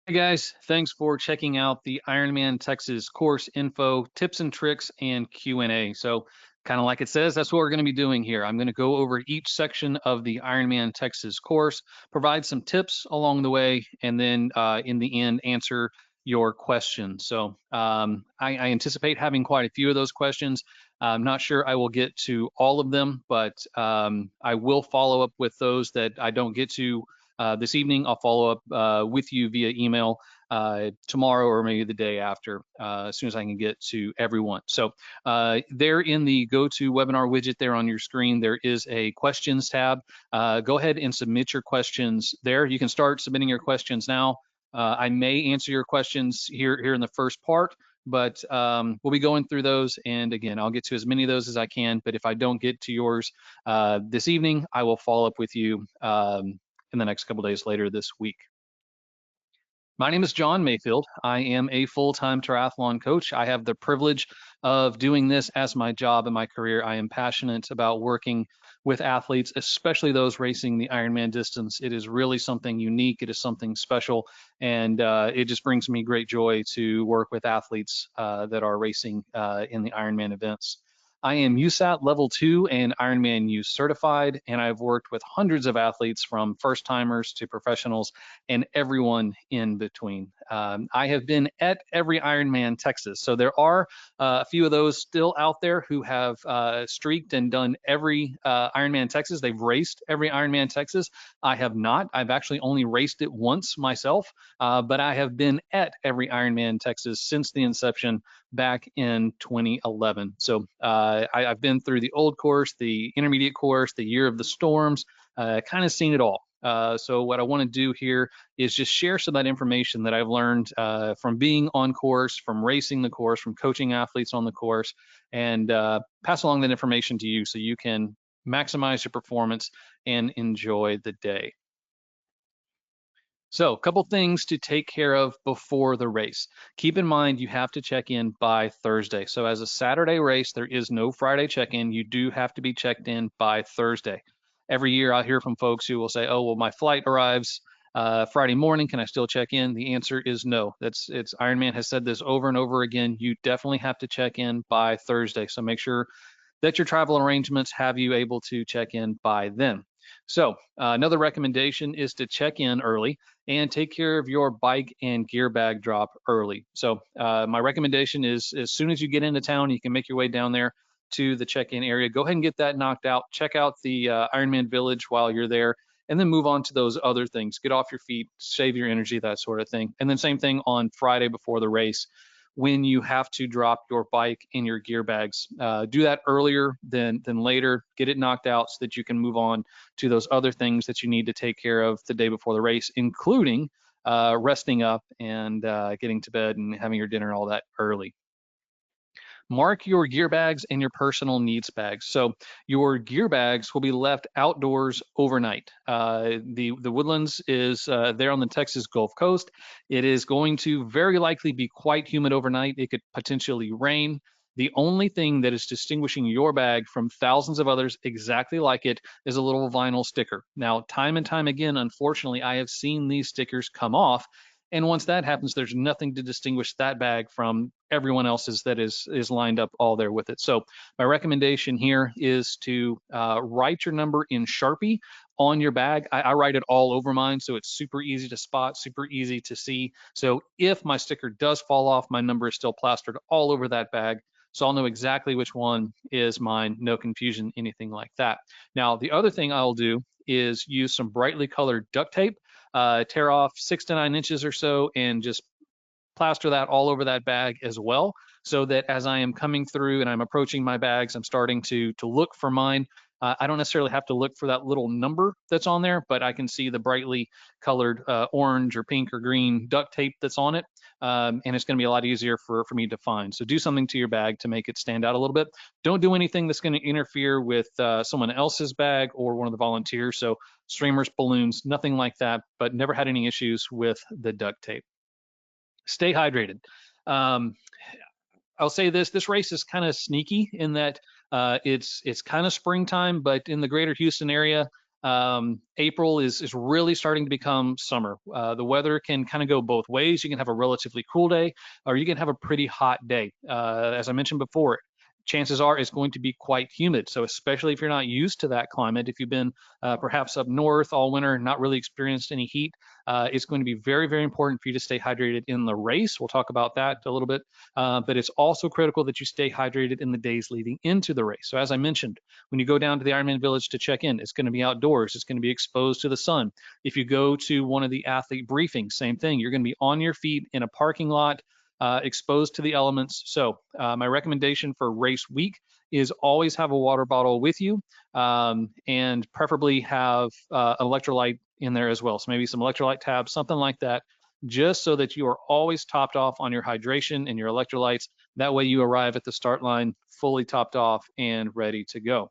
Hey guys, thanks for checking out the IRONMAN Texas course info, tips and tricks, and Q&A. So kind of like it says, that's what we're going to be doing here. I'm going to go over each section of the IRONMAN Texas course, provide some tips along the way, and then in the end, answer your questions. So I anticipate having quite a few of those questions. I'm not sure I will get to all of them, but I will follow up with those that I don't get to this evening. I'll follow up with you via email tomorrow or maybe the day after, as soon as I can get to everyone. So there in the Go To Webinar widget there on your screen, there is a questions tab. Go ahead and submit your questions there. You can start submitting your questions now. I may answer your questions here in the first part, but we'll be going through those. And again, I'll get to as many of those as I can. But if I don't get to yours this evening, I will follow up with you in the next couple days later this week. My name is John Mayfield. I am a full-time triathlon coach. I have the privilege of doing this as my job and my career. I am passionate about working with athletes, especially those racing the Ironman distance. It is really something unique. It is something special, and it just brings me great joy to work with athletes that are racing in the Ironman events. I am USAT Level 2 and Ironman U certified, and I've worked with hundreds of athletes from first timers to professionals and everyone in between. I have been at every Ironman Texas, so there are a few of those still out there who have streaked and done every Ironman Texas. They've raced every Ironman Texas. I have not. I've actually only raced it once myself, but I have been at every Ironman Texas since the inception back in 2011. So I've been through the old course, the intermediate course, the year of the storms, kind of seen it all. So what I want to do here is just share some of that information that I've learned from being on course, from racing the course, from coaching athletes on the course, and pass along that information to you so you can maximize your performance and enjoy the day. So a couple things to take care of before the race. Keep in mind you have to check in by Thursday. So as a Saturday race, there is no Friday check-in. You do have to be checked in by Thursday. Every year I'll hear from folks who will say, oh, well, my flight arrives Friday morning. Can I still check in? The answer is no. It's Ironman has said this over and over again. You definitely have to check in by Thursday. So make sure that your travel arrangements have you able to check in by then. So another recommendation is to check in early and take care of your bike and gear bag drop early. So my recommendation is as soon as you get into town, you can make your way down there to the check-in area. Go ahead and get that knocked out. Check out the Ironman Village while you're there, and then move on to those other things. Get off your feet, save your energy, that sort of thing. And then same thing on Friday before the race when you have to drop your bike and your gear bags. Do that earlier than later. Get it knocked out so that you can move on to those other things that you need to take care of the day before the race, including resting up and getting to bed and having your dinner and all that early. Mark your gear bags and your personal needs bags. So your gear bags will be left outdoors overnight. The Woodlands is there on the Texas Gulf Coast. It is going to very likely be quite humid overnight. It could potentially rain. The only thing that is distinguishing your bag from thousands of others exactly like it is a little vinyl sticker. Now, time and time again, unfortunately, I have seen these stickers come off. And once that happens, there's nothing to distinguish that bag from everyone else's that is lined up all there with it. So my recommendation here is to write your number in Sharpie on your bag. I write it all over mine, so it's super easy to spot, super easy to see. So if my sticker does fall off, my number is still plastered all over that bag. So I'll know exactly which one is mine, no confusion, anything like that. Now, the other thing I'll do is use some brightly colored duct tape, tear off 6 to 9 inches or so, and just plaster that all over that bag as well, so that as I am coming through and I'm approaching my bags, I'm starting to look for mine. I don't necessarily have to look for that little number that's on there, but I can see the brightly colored orange or pink or green duct tape that's on it, and it's going to be a lot easier for me to find. So do something to your bag to make it stand out a little bit. Don't do anything that's going to interfere with someone else's bag or one of the volunteers. So streamers, balloons, nothing like that, but never had any issues with the duct tape. Stay hydrated. I'll say this race is kind of sneaky in that it's kind of springtime, but in the greater Houston area, April is really starting to become summer. The weather can kind of go both ways. You can have a relatively cool day, or you can have a pretty hot day. As I mentioned before, chances are it's going to be quite humid. So especially if you're not used to that climate, if you've been perhaps up north all winter, not really experienced any heat, it's going to be very, very important for you to stay hydrated in the race. We'll talk about that a little bit, but it's also critical that you stay hydrated in the days leading into the race. So as I mentioned, when you go down to the Ironman Village to check in, it's going to be outdoors. It's going to be exposed to the sun. If you go to one of the athlete briefings, same thing. You're going to be on your feet in a parking lot, exposed to the elements. So my recommendation for race week is always have a water bottle with you, and preferably have electrolyte in there as well. So maybe some electrolyte tabs, something like that, just so that you are always topped off on your hydration and your electrolytes. That way you arrive at the start line fully topped off and ready to go.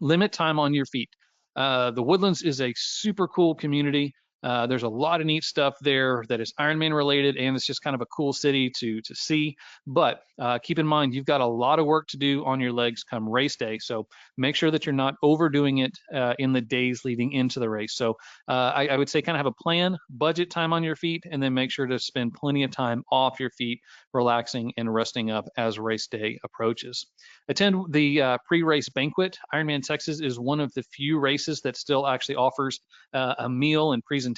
Limit time on your feet. The Woodlands is a super cool community. There's a lot of neat stuff there that is Ironman related, and it's just kind of a cool city to see. But keep in mind, you've got a lot of work to do on your legs come race day. So make sure that you're not overdoing it in the days leading into the race. So I would say kind of have a plan, budget time on your feet, and then make sure to spend plenty of time off your feet, relaxing and resting up as race day approaches. Attend the pre-race banquet. Ironman Texas is one of the few races that still actually offers a meal and presentation.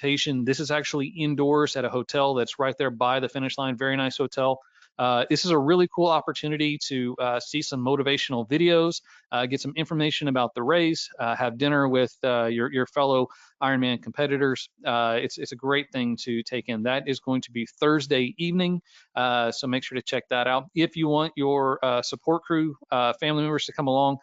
This is actually indoors at a hotel that's right there by the finish line. Very nice hotel. This is a really cool opportunity to see some motivational videos, get some information about the race, have dinner with your fellow Ironman competitors. It's a great thing to take in. That is going to be Thursday evening, so make sure to check that out. If you want your support crew, family members to come along,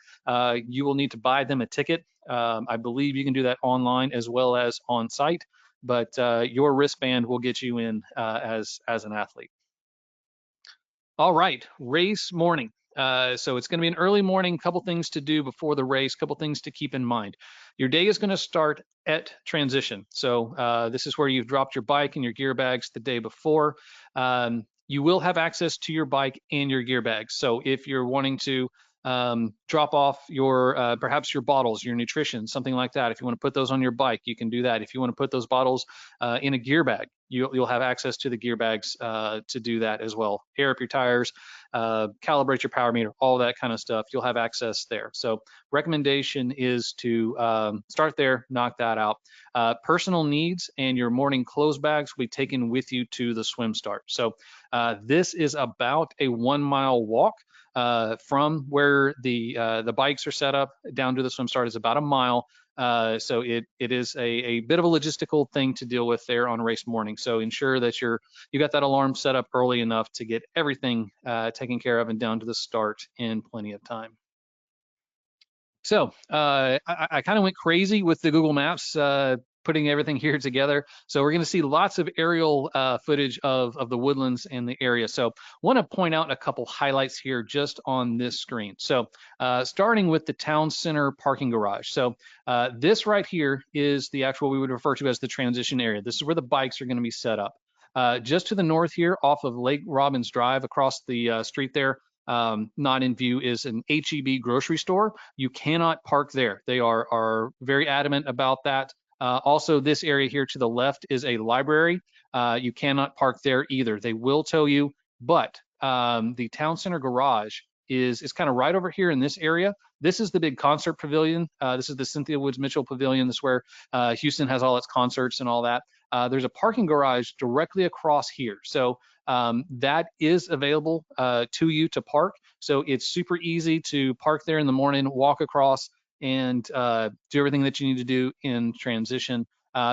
you will need to buy them a ticket. I believe you can do that online as well as on site, but your wristband will get you in as an athlete. All right, race morning. So it's going to be an early morning, couple things to do before the race, couple things to keep in mind. Your day is going to start at transition. So this is where you've dropped your bike and your gear bags the day before. You will have access to your bike and your gear bags. So if you're wanting to drop off your perhaps your bottles, your nutrition, something like that, if you want to put those on your bike, you can do that. If you want to put those bottles in a gear bag, you'll have access to the gear bags to do that as well. Air up your tires, calibrate your power meter, all that kind of stuff. You'll have access there. So recommendation is to start there, knock that out. Personal needs and your morning clothes bags will be taken with you to the swim start. So this is about a 1 mile walk. From where the bikes are set up down to the swim start is about a mile. So it is a bit of a logistical thing to deal with there on race morning. So ensure that you got that alarm set up early enough to get everything taken care of and down to the start in plenty of time. So I kind of went crazy with the Google Maps, putting everything here together. So we're going to see lots of aerial footage of the Woodlands and the area. So want to point out a couple highlights here just on this screen. So starting with the town center parking garage. So this right here is the actual, we would refer to as the transition area. This is where the bikes are going to be set up. Just to the north here off of Lake Robbins Drive across the street there, not in view, is an HEB grocery store. You cannot park there. They are very adamant about that. Also, this area here to the left is a library. You cannot park there either. They will tow you, but the town center garage is kind of right over here in this area. This is the big concert pavilion. This is the Cynthia Woods Mitchell Pavilion. This is where Houston has all its concerts and all that. There's a parking garage directly across here. So that is available to you to park. So it's super easy to park there in the morning, walk across, and do everything that you need to do in transition.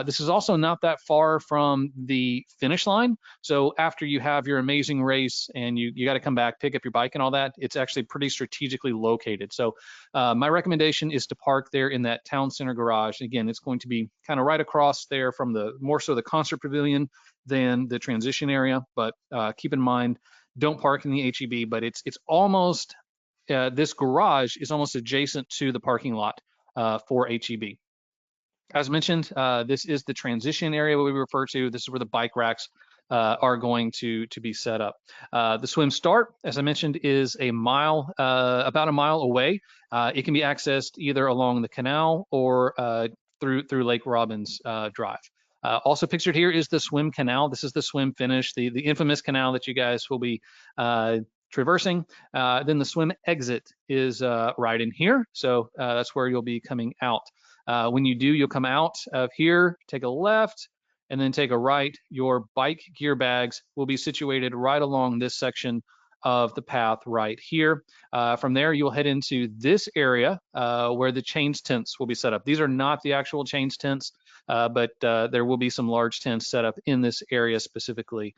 This is also not that far from the finish line. So after you have your amazing race and you got to come back, pick up your bike and all that, it's actually pretty strategically located. So my recommendation is to park there in that town center garage. Again, it's going to be kind of right across there from more so the concert pavilion than the transition area. But keep in mind, don't park in the HEB, but it's almost, this garage is almost adjacent to the parking lot for HEB. As mentioned, this is the transition area we refer to. This is where the bike racks are going to be set up. The swim start, as I mentioned, is a mile, about a mile away. It can be accessed either along the canal or through Lake Robbins Drive. Also pictured here is the swim canal. This is the swim finish, the infamous canal that you guys will be traversing. Then the swim exit is right in here. So that's where you'll be coming out. When you do, you'll come out of here, take a left, and then take a right. Your bike gear bags will be situated right along this section of the path right here. From there, you'll head into this area where the change tents will be set up. These are not the actual change tents, but there will be some large tents set up in this area specifically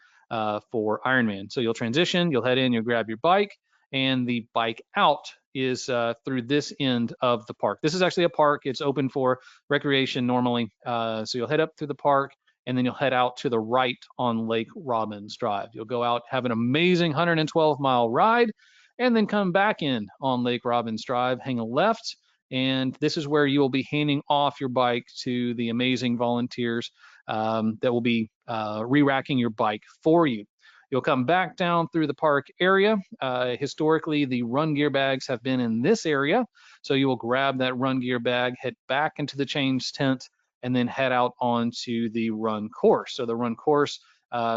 for Ironman. So you'll transition, you'll head in, you'll grab your bike, and the bike out is through this end of the park. This is actually a park. It's open for recreation normally. So you'll head up through the park, and then you'll head out to the right on Lake Robbins Drive. You'll go out, have an amazing 112-mile ride, and then come back in on Lake Robbins Drive, hang a left, and this is where you will be handing off your bike to the amazing volunteers that will be re-racking your bike for you. You'll come back down through the park area. Historically, the run gear bags have been in this area, so you will grab that run gear bag, head back into the change tent, and then head out onto the run course. So the run course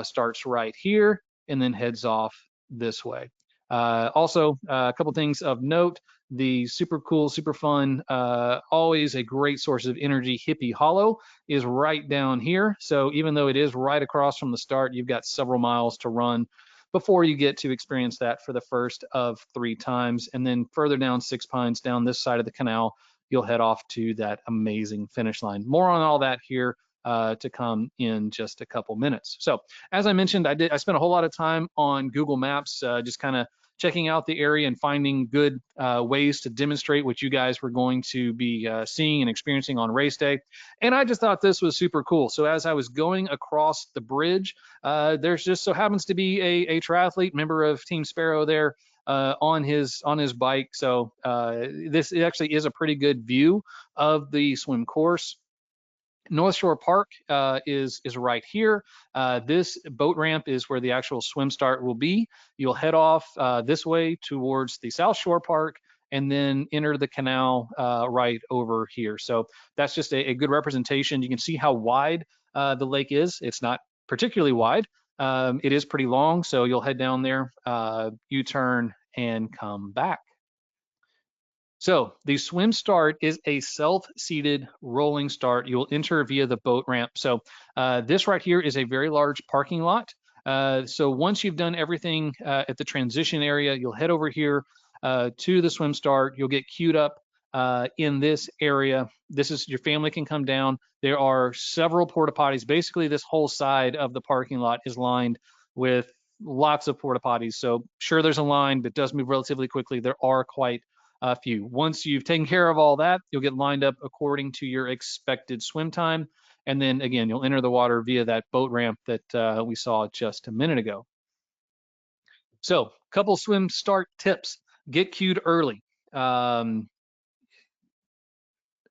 starts right here and then heads off this way. Also, a couple things of note, the super cool, super fun, always a great source of energy, Hippie Hollow is right down here. So even though it is right across from the start, you've got several miles to run before you get to experience that for the first of 3 times. And then further down Six Pines, down this side of the canal, you'll head off to that amazing finish line. More on all that here to come in just a couple minutes. So as I mentioned, I spent a whole lot of time on Google Maps, just kind of checking out the area and finding good ways to demonstrate what you guys were going to be seeing and experiencing on race day. And I just thought this was super cool. So as I was going across the bridge, there's just so happens to be a triathlete member of Team Sparrow there on his bike. So this actually is a pretty good view of the swim course. North Shore Park is right here. This boat ramp is where the actual swim start will be. You'll head off this way towards the South Shore Park and then enter the canal right over here. So that's just a good representation. You can see how wide the lake is. It's not particularly wide. It is pretty long, so you'll head down there, U-turn, and come back. So the swim start is a self-seated rolling start. You will enter via the boat ramp. So this right here is a very large parking lot. So once you've done everything at the transition area, you'll head over here to the swim start. You'll get queued up in this area. This is, your family can come down. There are several porta potties. Basically, this whole side of the parking lot is lined with lots of porta potties. So sure, there's a line, but it does move relatively quickly. There are quite a few. Once you've taken care of all that, you'll get lined up according to your expected swim time. And then again, you'll enter the water via that boat ramp that we saw just a minute ago. So couple swim start tips: get queued early.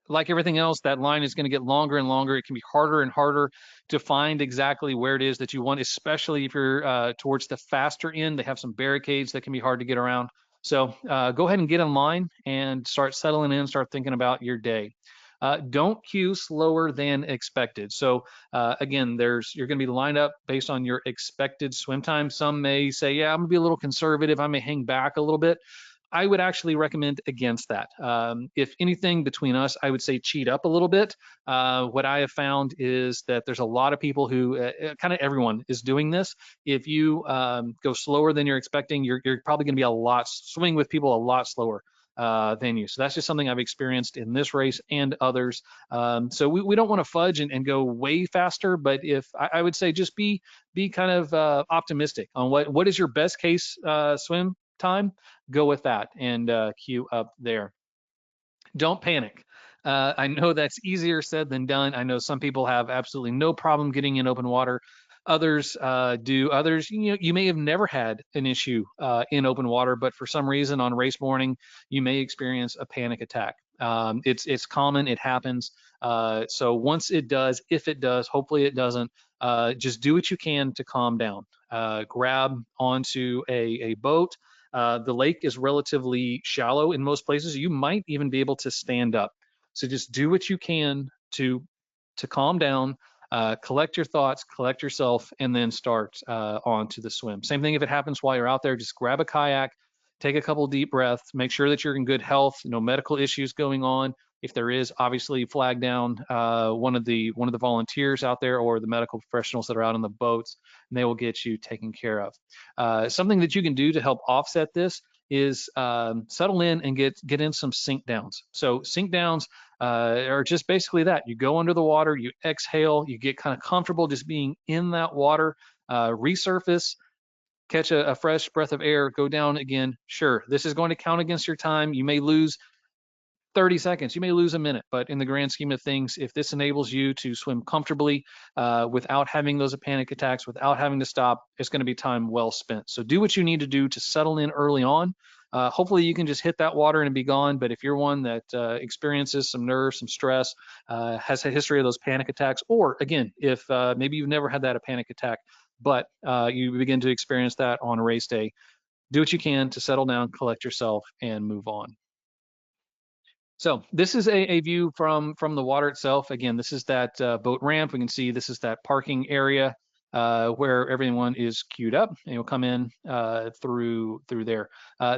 Like everything else, that line is going to get longer and longer. It can be harder and harder to find exactly where it is that you want, especially if you're towards the faster end. They have some barricades that can be hard to get around. So go ahead and get in line and start settling in, start thinking about your day. Don't queue slower than expected. So again, you're going to be lined up based on your expected swim time. Some may say, yeah, I'm going to be a little conservative. I may hang back a little bit. I would actually recommend against that. If anything, between us, I would say cheat up a little bit. What I have found is that there's a lot of people who, kind of everyone is doing this. If you go slower than you're expecting, you're probably going to be swimming with people a lot slower than you. So that's just something I've experienced in this race and others. So we don't want to fudge and go way faster, but if I would say just be kind of optimistic on what is your best case swim time. Go with that and queue up there. Don't panic. I know that's easier said than done. I know some people have absolutely no problem getting in open water. Others do. Others, you may have never had an issue in open water, but for some reason on race morning, you may experience a panic attack. It's common. It happens. So once it does, if it does, hopefully it doesn't, just do what you can to calm down. Grab onto a boat. The lake is relatively shallow in most places. You might even be able to stand up. So just do what you can to calm down, collect your thoughts, collect yourself, and then start on to the swim. Same thing if it happens while you're out there, just grab a kayak, take a couple deep breaths, make sure that you're in good health, no medical issues going on. If there is, obviously flag down one of the volunteers out there or the medical professionals that are out on the boats, and they will get you taken care of. Something that you can do to help offset this is settle in and get in some sink downs. So sink downs are just basically that. You go under the water, you exhale, you get kind of comfortable just being in that water, resurface, catch a fresh breath of air, go down again. Sure, this is going to count against your time. You may lose 30 seconds, you may lose a minute, but in the grand scheme of things, if this enables you to swim comfortably without having those panic attacks, without having to stop, it's going to be time well spent. So do what you need to do to settle in early on. Hopefully you can just hit that water and be gone, but if you're one that experiences some nerves, some stress, has a history of those panic attacks, or again, if maybe you've never had that a panic attack, but you begin to experience that on race day, do what you can to settle down, collect yourself, and move on. So this is a view from the water itself. Again, this is that boat ramp. We can see this is that parking area where everyone is queued up, and you'll come in through there.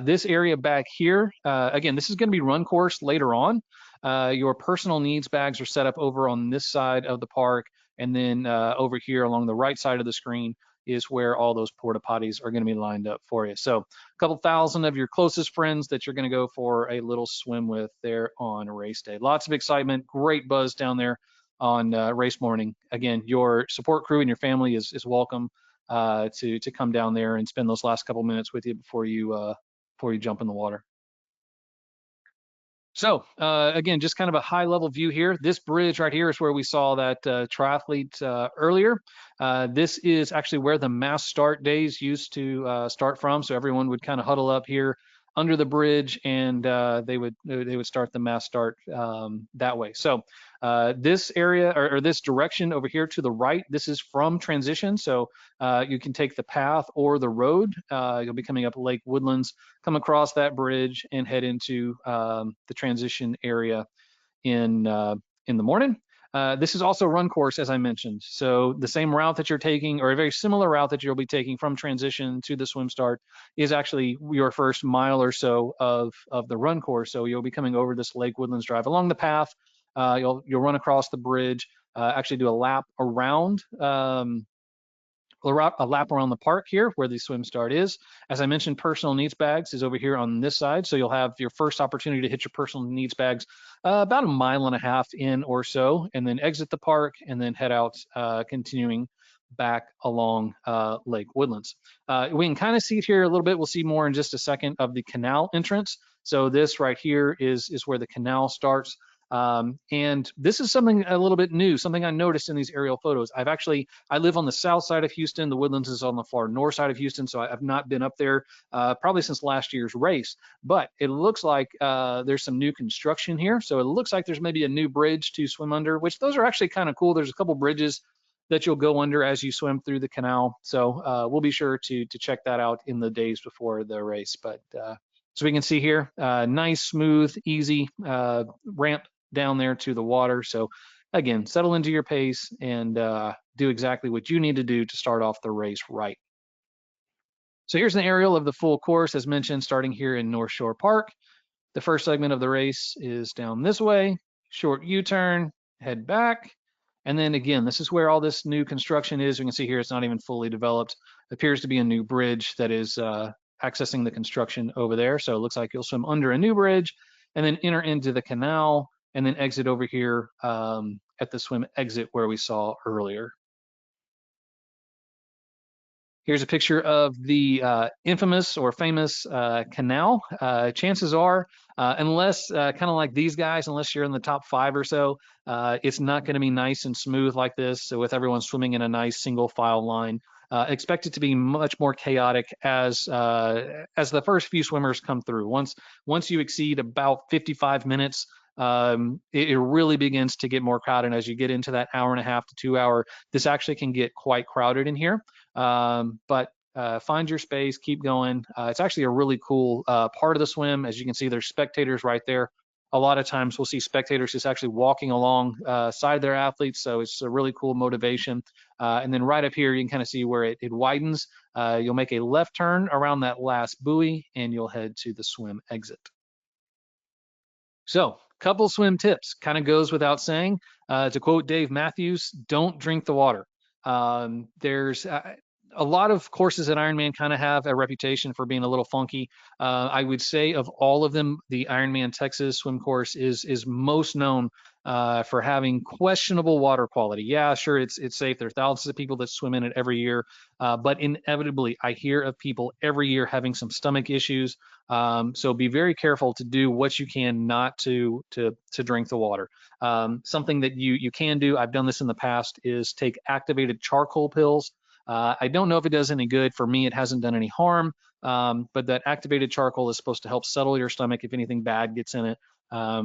This area back here, again, this is going to be run course later on. Your personal needs bags are set up over on this side of the park, and then over here along the right side of the screen is where all those porta potties are going to be lined up for you. So a couple thousand of your closest friends that you're going to go for a little swim with there on race day. Lots of excitement, great buzz down there on race morning. Again, your support crew and your family is welcome to come down there and spend those last couple minutes with you before you jump in the water. So again, just kind of a high level view here. This bridge right here is where we saw that triathlete earlier. This is actually where the mass start days used to start from. So everyone would kind of huddle up here under the bridge, and they would start the mass start that way. So this area or this direction over here to the right, this is from transition. So you can take the path or the road. You'll be coming up Lake Woodlands, come across that bridge, and head into the transition area in the morning. This is also run course, as I mentioned. So the same route that you're taking, or a very similar route that you'll be taking from transition to the swim start, is actually your first mile or so of the run course. So you'll be coming over this Lake Woodlands Drive along the path. You'll run across the bridge, actually do a lap around the park here where the swim start is. As I mentioned, personal needs bags is over here on this side. So you'll have your first opportunity to hit your personal needs bags about 1.5 miles in or so, and then exit the park and then head out, continuing back along Lake Woodlands. We can kind of see it here a little bit. We'll see more in just a second of the canal entrance. So this right here is where the canal starts. And this is something a little bit new, something I noticed in these aerial photos. I live on the south side of Houston. The Woodlands is on the far north side of Houston, so I've not been up there probably since last year's race. But it looks like there's some new construction here. So it looks like there's maybe a new bridge to swim under, which those are actually kind of cool. There's a couple bridges that you'll go under as you swim through the canal. So we'll be sure to check that out in the days before the race. But so we can see here, nice, smooth, easy ramp down there to the water. So again, settle into your pace and do exactly what you need to do to start off the race right. So here's an aerial of the full course, as mentioned, starting here in North Shore Park. The first segment of the race is down this way, short U-turn, head back. And then again, this is where all this new construction is. You can see here it's not even fully developed. It appears to be a new bridge that is accessing the construction over there. So it looks like you'll swim under a new bridge and then enter into the canal, and then exit over here at the swim exit where we saw earlier. Here's a picture of the infamous or famous canal. Chances are, unless kind of like these guys, unless you're in the top 5 or so, it's not going to be nice and smooth like this. So with everyone swimming in a nice single file line, expect it to be much more chaotic as the first few swimmers come through. Once you exceed about 55 minutes it really begins to get more crowded. As you get into that hour and a half to 2 hour, this actually can get quite crowded in here. But find your space, keep going. It's actually a really cool part of the swim. As you can see, there's spectators right there. A lot of times we'll see spectators just actually walking along side their athletes, so it's a really cool motivation. And then right up here, you can kind of see where it widens. You'll make a left turn around that last buoy, and you'll head to the swim exit. So, couple swim tips, kind of goes without saying. To quote Dave Matthews, don't drink the water. There's a lot of courses at Ironman kind of have a reputation for being a little funky. I would say of all of them, the Ironman Texas swim course is most known for having questionable water quality. Yeah, sure, it's safe. There are thousands of people that swim in it every year, but inevitably, I hear of people every year having some stomach issues. So be very careful to do what you can not to drink the water. Something that you can do, I've done this in the past, is take activated charcoal pills. I don't know if it does any good. For me, it hasn't done any harm, but that activated charcoal is supposed to help settle your stomach if anything bad gets in it.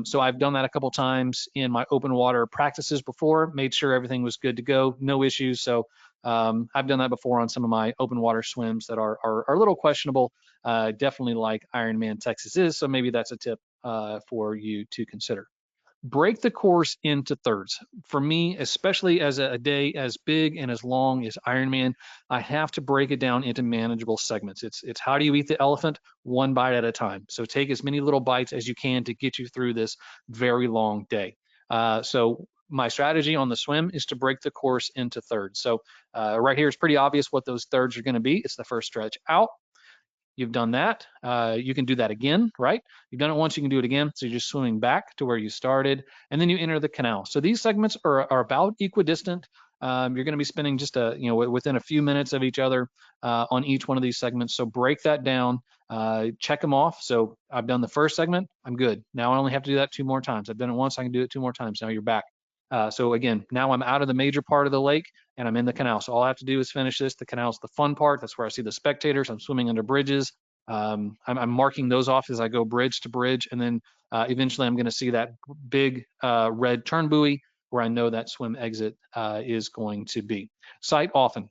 So I've done that a couple times in my open water practices before, made sure everything was good to go, no issues. So I've done that before on some of my open water swims that are a little questionable, definitely like Ironman Texas is. So maybe that's a tip for you to consider. Break the course into thirds. For me, especially as a day as big and as long as Ironman, I have to break it down into manageable segments. It's how do you eat the elephant? One bite at a time. So take as many little bites as you can to get you through this very long day. So my strategy on the swim is to break the course into thirds. So right here, it's pretty obvious what those thirds are going to be. It's the first stretch out. You've done that. You can do that again, right? You've done it once, you can do it again. So you're just swimming back to where you started, and then you enter the canal. So these segments are about equidistant. You're going to be spending just within a few minutes of each other on each one of these segments. So break that down, check them off. So I've done the first segment, I'm good. Now I only have to do that 2 more times. I've done it once, I can do it 2 more times. Now you're back. So again, now I'm out of the major part of the lake and I'm in the canal. So all I have to do is finish this. The canal is the fun part. That's where I see the spectators. I'm swimming under bridges. I'm marking those off as I go bridge to bridge. And then eventually I'm going to see that big red turn buoy where I know that swim exit is going to be. Sight often.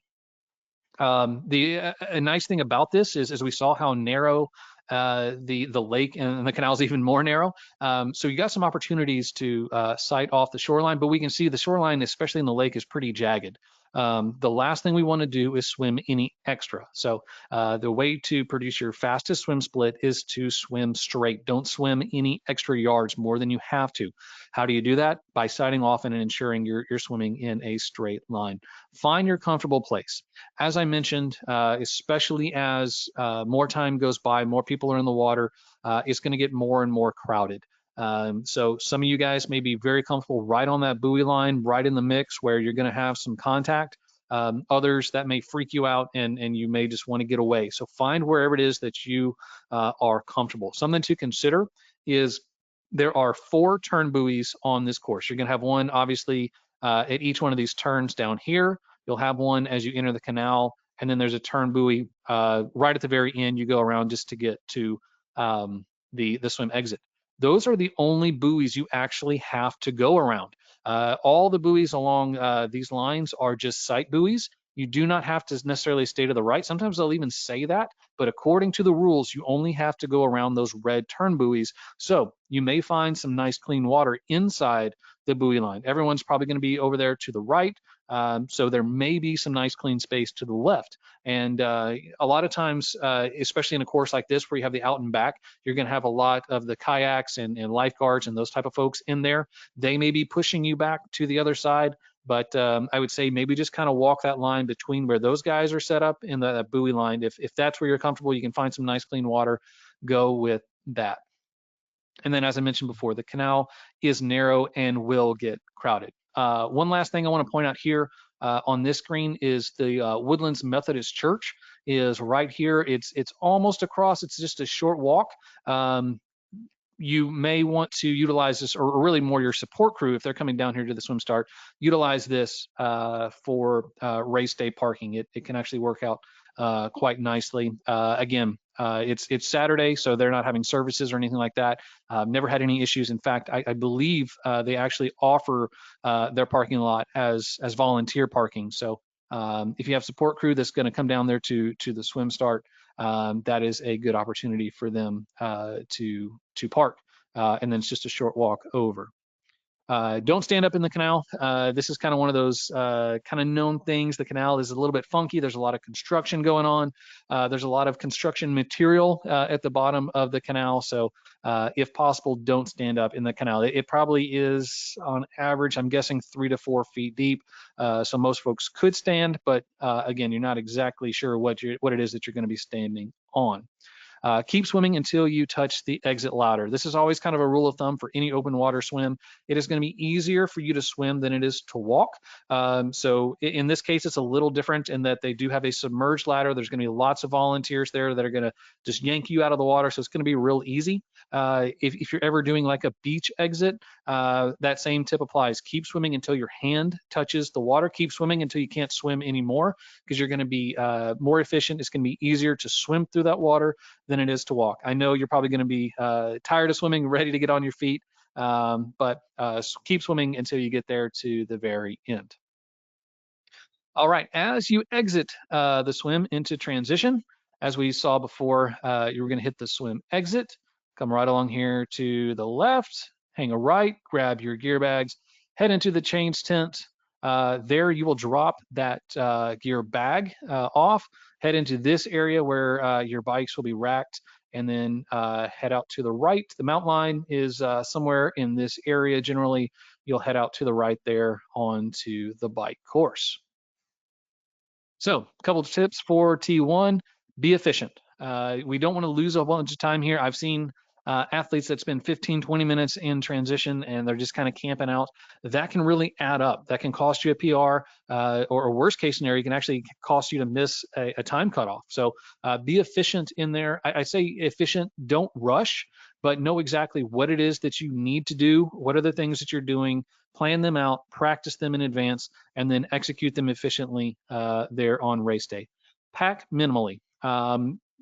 A nice thing about this is, as we saw how narrow the lake and the canal is even more narrow. So you got some opportunities to sight off the shoreline, but we can see the shoreline, especially in the lake, is pretty jagged. The last thing we want to do is swim any extra. So the way to produce your fastest swim split is to swim straight. Don't swim any extra yards more than you have to. How do you do that? By sighting off and ensuring you're swimming in a straight line. Find your comfortable place. As I mentioned, especially as more time goes by, more people are in the water, it's going to get more and more crowded. So some of you guys may be very comfortable right on that buoy line, right in the mix where you're going to have some contact. Others, that may freak you out and you may just want to get away. So find wherever it is that you are comfortable. Something to consider is there are 4 turn buoys on this course. You're going to have one, obviously, at each one of these turns down here. You'll have one as you enter the canal, and then there's a turn buoy right at the very end. You go around just to get to the swim exit. Those are the only buoys you actually have to go around. All the buoys along these lines are just sight buoys. You do not have to necessarily stay to the right. Sometimes they'll even say that, but according to the rules, you only have to go around those red turn buoys. So you may find some nice clean water inside the buoy line. Everyone's probably going to be over there to the right. So there may be some nice clean space to the left. And a lot of times, especially in a course like this where you have the out and back, you're going to have a lot of the kayaks and lifeguards and those type of folks in there. They may be pushing you back to the other side. But I would say maybe just kind of walk that line between where those guys are set up in that buoy line. If that's where you're comfortable, you can find some nice clean water, go with that. And then, as I mentioned before, the canal is narrow and will get crowded. One last thing I want to point out here on this screen is the Woodlands Methodist Church is right here. It's almost across. It's just a short walk. You may want to utilize this, or really more your support crew, if they're coming down here to the swim start, utilize this for race day parking. It can actually work out quite nicely. Again, it's Saturday, so they're not having services or anything like that. Never had any issues. In fact, I believe they actually offer their parking lot as volunteer parking. So if you have support crew that's going to come down there to the swim start, that is a good opportunity for them to park. And then it's just a short walk over. Don't stand up in the canal. This is kind of one of those kind of known things. The canal is a little bit funky. There's a lot of construction going on. There's a lot of construction material at the bottom of the canal. So if possible, don't stand up in the canal. It probably is on average, I'm guessing 3 to 4 feet deep. So most folks could stand, but again, you're not exactly sure what it is that you're going to be standing on. Keep swimming until you touch the exit ladder. This is always kind of a rule of thumb for any open water swim. It is going to be easier for you to swim than it is to walk. So in this case, it's a little different in that they do have a submerged ladder. There's going to be lots of volunteers there that are going to just yank you out of the water. So it's going to be real easy. If you're ever doing like a beach exit, that same tip applies. Keep swimming until your hand touches the water. Keep swimming until you can't swim anymore, because you're going to be more efficient. It's going to be easier to swim through that water than it is to walk. I know you're probably going to be tired of swimming, ready to get on your feet, but keep swimming until you get there to the very end. All right, as you exit the swim into transition, as we saw before, you're going to hit the swim exit, come right along here to the left, hang a right, grab your gear bags, head into the change tent. There you will drop that gear bag off, head into this area where your bikes will be racked, and then head out to the right. The mount line is somewhere in this area. Generally, you'll head out to the right there onto the bike course. So a couple of tips for T1, be efficient. We don't want to lose a bunch of time here. I've seen athletes that spend 15, 20 minutes in transition and they're just kind of camping out. That can really add up. That can cost you a PR, or a worst case scenario, can actually cost you to miss a time cutoff. So be efficient in there. I say efficient, don't rush, but know exactly what it is that you need to do. What are the things that you're doing? Plan them out, practice them in advance, and then execute them efficiently there on race day. Pack minimally.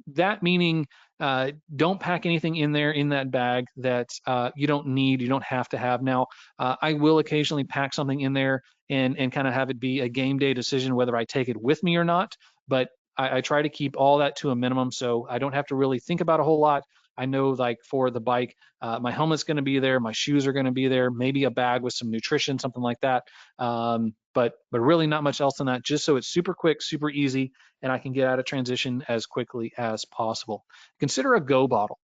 That meaning don't pack anything in there in that bag that you don't need, you don't have to have. Now, I will occasionally pack something in there and kind of have it be a game day decision whether I take it with me or not, but I try to keep all that to a minimum so I don't have to really think about a whole lot. I know, like for the bike, my helmet's going to be there, my shoes are going to be there, maybe a bag with some nutrition, something like that. But really not much else than that, just so it's super quick, super easy, and I can get out of transition as quickly as possible. Consider a go bottle.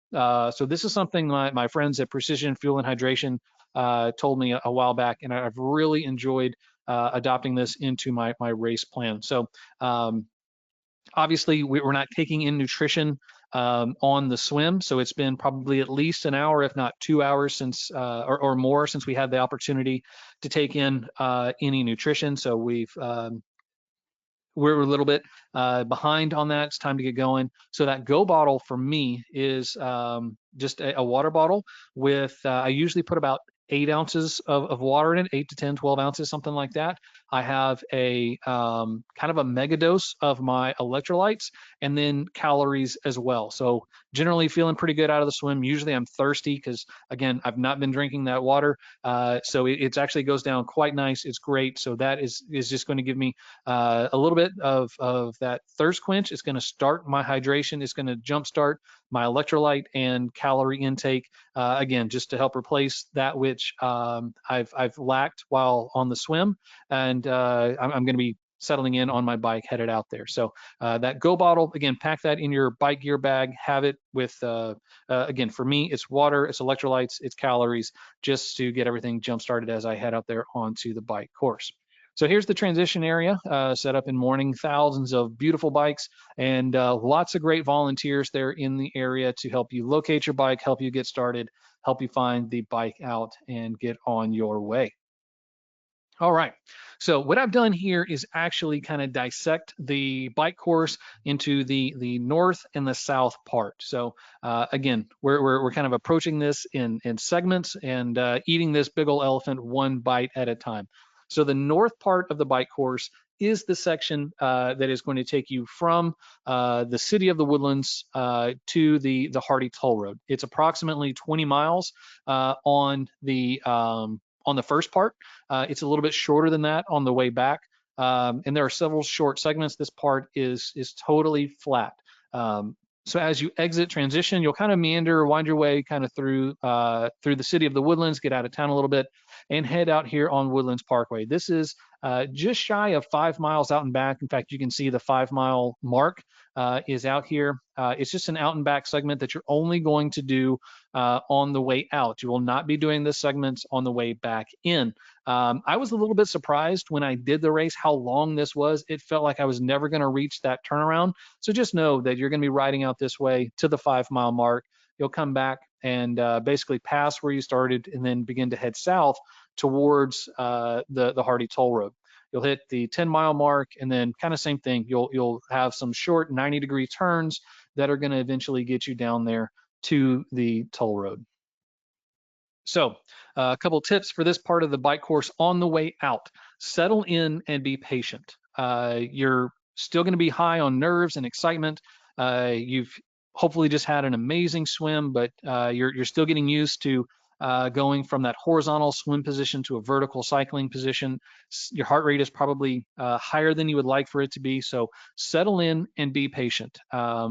So this is something my friends at Precision Fuel and Hydration told me a while back, and I've really enjoyed adopting this into my race plan. So obviously, we're not taking in nutrition on the swim, so it's been probably at least an hour, if not 2 hours, since or more since we had the opportunity to take in any nutrition. So we're a little bit behind on that. It's time to get going. So that go bottle for me is just a water bottle with, I usually put about 8 ounces of water in it, 8 to 10, 12 ounces, something like that. I have a kind of a mega dose of my electrolytes and then calories as well. So generally feeling pretty good out of the swim. Usually I'm thirsty because, again, I've not been drinking that water. So it actually goes down quite nice. It's great. So that is just going to give me a little bit of that thirst quench. It's going to start my hydration. It's going to jumpstart my electrolyte and calorie intake, again, just to help replace that which I've lacked while on the swim. And I'm going to be settling in on my bike headed out there. So that go bottle, again, pack that in your bike gear bag, have it with, again, for me, it's water, it's electrolytes, it's calories, just to get everything jump started as I head out there onto the bike course. So here's the transition area set up in morning, thousands of beautiful bikes and lots of great volunteers there in the area to help you locate your bike, help you get started, help you find the bike out and get on your way. All right, so what I've done here is actually kind of dissect the bike course into the north and the south part. So again, we're kind of approaching this in segments and eating this big old elephant one bite at a time. So the north part of the bike course is the section that is going to take you from the city of the Woodlands to the Hardy Toll Road. It's approximately 20 miles on the first part. It's a little bit shorter than that on the way back. And there are several short segments. This part is totally flat. So as you exit transition, you'll kind of meander, wind your way kind of through the city of the Woodlands, get out of town a little bit, and head out here on Woodlands Parkway. This is just shy of 5 miles out and back. In fact, you can see the 5 mile mark is out here. It's just an out and back segment that you're only going to do on the way out. You will not be doing this segment on the way back in. I was a little bit surprised when I did the race how long this was. It felt like I was never going to reach that turnaround. So just know that you're going to be riding out this way to the 5 mile mark. You'll come back and basically pass where you started and then begin to head south towards the Hardy Toll Road. You'll hit the 10 mile mark and then kind of same thing. You'll have some short 90-degree turns that are going to eventually get you down there to the toll road. So a couple tips for this part of the bike course on the way out. Settle in and be patient. You're still going to be high on nerves and excitement. You've hopefully just had an amazing swim, but you're still getting used to going from that horizontal swim position to a vertical cycling position. Your heart rate is probably higher than you would like for it to be. So settle in and be patient. I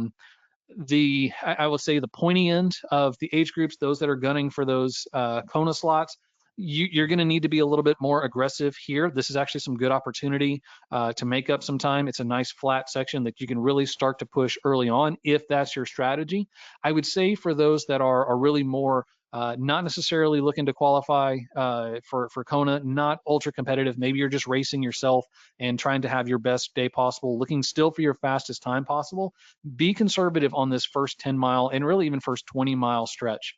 will say the pointy end of the age groups, those that are gunning for those Kona slots, you're going to need to be a little bit more aggressive here. This is actually some good opportunity to make up some time. It's a nice flat section that you can really start to push early on if that's your strategy. I would say for those that are really more not necessarily looking to qualify for Kona, not ultra competitive. Maybe you're just racing yourself and trying to have your best day possible, looking still for your fastest time possible. Be conservative on this first 10 mile and really even first 20 mile stretch.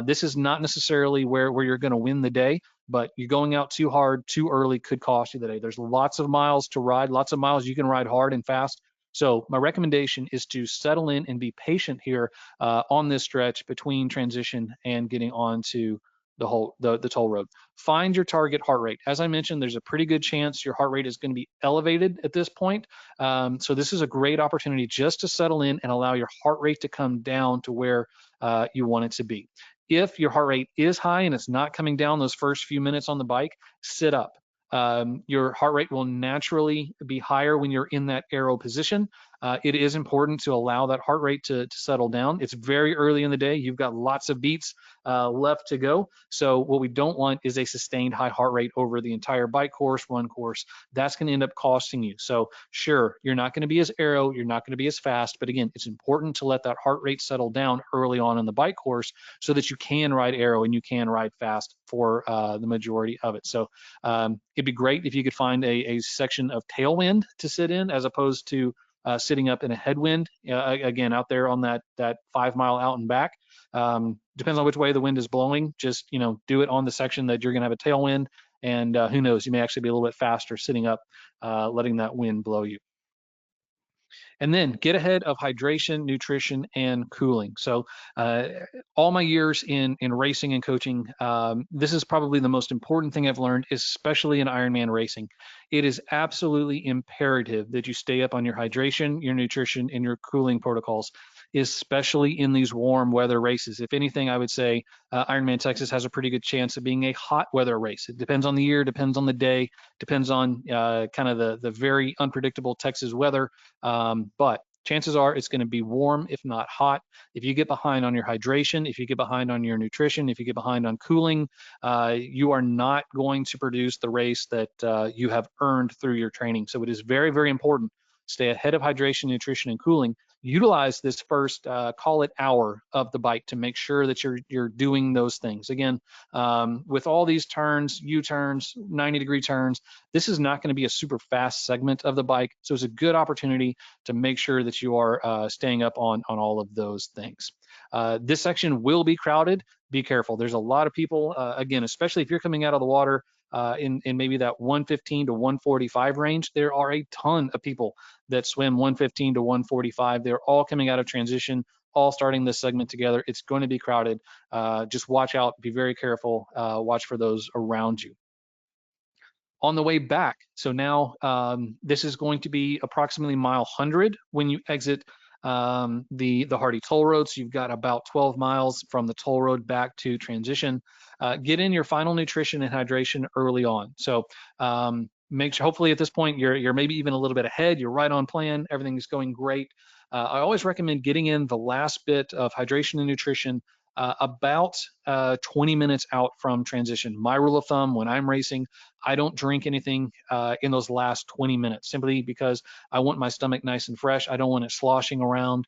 This is not necessarily where you're going to win the day, but you're going out too hard, too early could cost you the day. There's lots of miles to ride, lots of miles you can ride hard and fast. So my recommendation is to settle in and be patient here on this stretch between transition and getting onto the toll road. Find your target heart rate. As I mentioned, there's a pretty good chance your heart rate is going to be elevated at this point. So this is a great opportunity just to settle in and allow your heart rate to come down to where you want it to be. If your heart rate is high and it's not coming down those first few minutes on the bike, sit up. Your heart rate will naturally be higher when you're in that aero position. It is important to allow that heart rate to settle down. It's very early in the day. You've got lots of beats left to go. So what we don't want is a sustained high heart rate over the entire bike course, run course. That's going to end up costing you. So sure, you're not going to be as aero, you're not going to be as fast, but again, it's important to let that heart rate settle down early on in the bike course so that you can ride aero and you can ride fast for the majority of it. So it'd be great if you could find a section of tailwind to sit in as opposed to sitting up in a headwind, again, out there on that 5 mile out and back. Depends on which way the wind is blowing. Just, do it on the section that you're going to have a tailwind. And who knows, you may actually be a little bit faster sitting up, letting that wind blow you. And then get ahead of hydration, nutrition, and cooling. So all my years in racing and coaching, this is probably the most important thing I've learned, especially in Ironman racing. It is absolutely imperative that you stay up on your hydration, your nutrition, and your cooling protocols, especially in these warm weather races. If anything, I would say Ironman Texas has a pretty good chance of being a hot weather race. It depends on the year, depends on the day, depends on kind of the very unpredictable Texas weather. But chances are it's going to be warm, if not hot. If you get behind on your hydration, if you get behind on your nutrition, if you get behind on cooling, you are not going to produce the race that you have earned through your training. So it is very, very important. Stay ahead of hydration, nutrition, and cooling. Utilize this first, call it hour of the bike to make sure that you're doing those things. Again, with all these turns, U-turns, 90-degree turns, this is not going to be a super fast segment of the bike. So it's a good opportunity to make sure that you are staying up on all of those things. This section will be crowded. Be careful. There's a lot of people, again, especially if you're coming out of the water in maybe that 115 to 145 range. There are a ton of people that swim 115 to 145. They're all coming out of transition, all starting this segment together. It's going to be crowded. Just watch out, be very careful, watch for those around you. On the way back, so now this is going to be approximately mile 100 when you exit the Hardy Toll Road. So you've got about 12 miles from the toll road back to transition. Get in your final nutrition and hydration early on. So make sure, hopefully at this point, you're maybe even a little bit ahead. You're right on plan. Everything is going great. I always recommend getting in the last bit of hydration and nutrition about 20 minutes out from transition. My rule of thumb when I'm racing, I don't drink anything in those last 20 minutes simply because I want my stomach nice and fresh. I don't want it sloshing around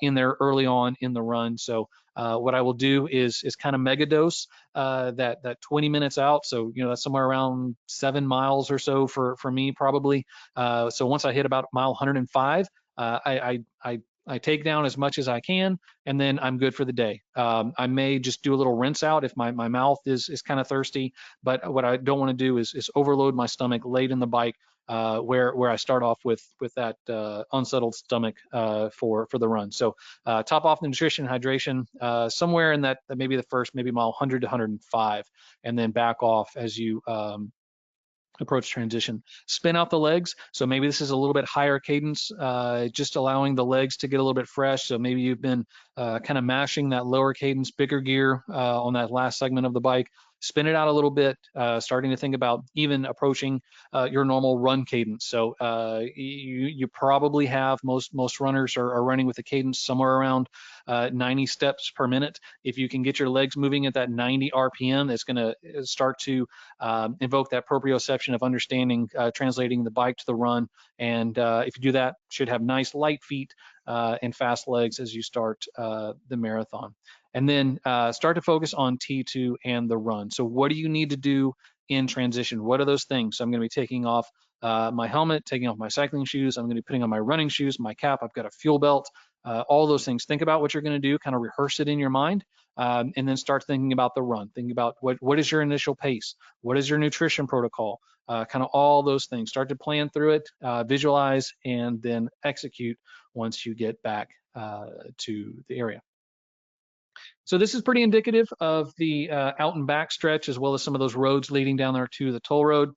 in there early on in the run. So what I will do is kind of mega dose that 20 minutes out. So that's somewhere around 7 miles or so for me probably. So once I hit about mile 105, I take down as much as I can, and then I'm good for the day. I may just do a little rinse out if my mouth is kind of thirsty, but what I don't want to do is overload my stomach late in the bike where I start off with that unsettled stomach for the run. So top off the nutrition and hydration somewhere in that maybe the first maybe mile 100 to 105, and then back off as you approach transition. Spin out the legs. So maybe this is a little bit higher cadence, just allowing the legs to get a little bit fresh. So maybe you've been kind of mashing that lower cadence, bigger gear on that last segment of the bike. Spin it out a little bit, starting to think about even approaching your normal run cadence. So you probably have, most runners are running with a cadence somewhere around 90 steps per minute. If you can get your legs moving at that 90 RPM, that's going to start to invoke that proprioception of understanding, translating the bike to the run. And if you do that, should have nice light feet and fast legs as you start the marathon. And then start to focus on T2 and the run. So what do you need to do in transition? What are those things? So I'm going to be taking off my helmet, taking off my cycling shoes. I'm going to be putting on my running shoes, my cap. I've got a fuel belt, all those things. Think about what you're going to do, kind of rehearse it in your mind, and then start thinking about the run. Think about what is your initial pace? What is your nutrition protocol? Kind of all those things. Start to plan through it, visualize, and then execute once you get back to the area. So this is pretty indicative of the out and back stretch, as well as some of those roads leading down there to the toll road.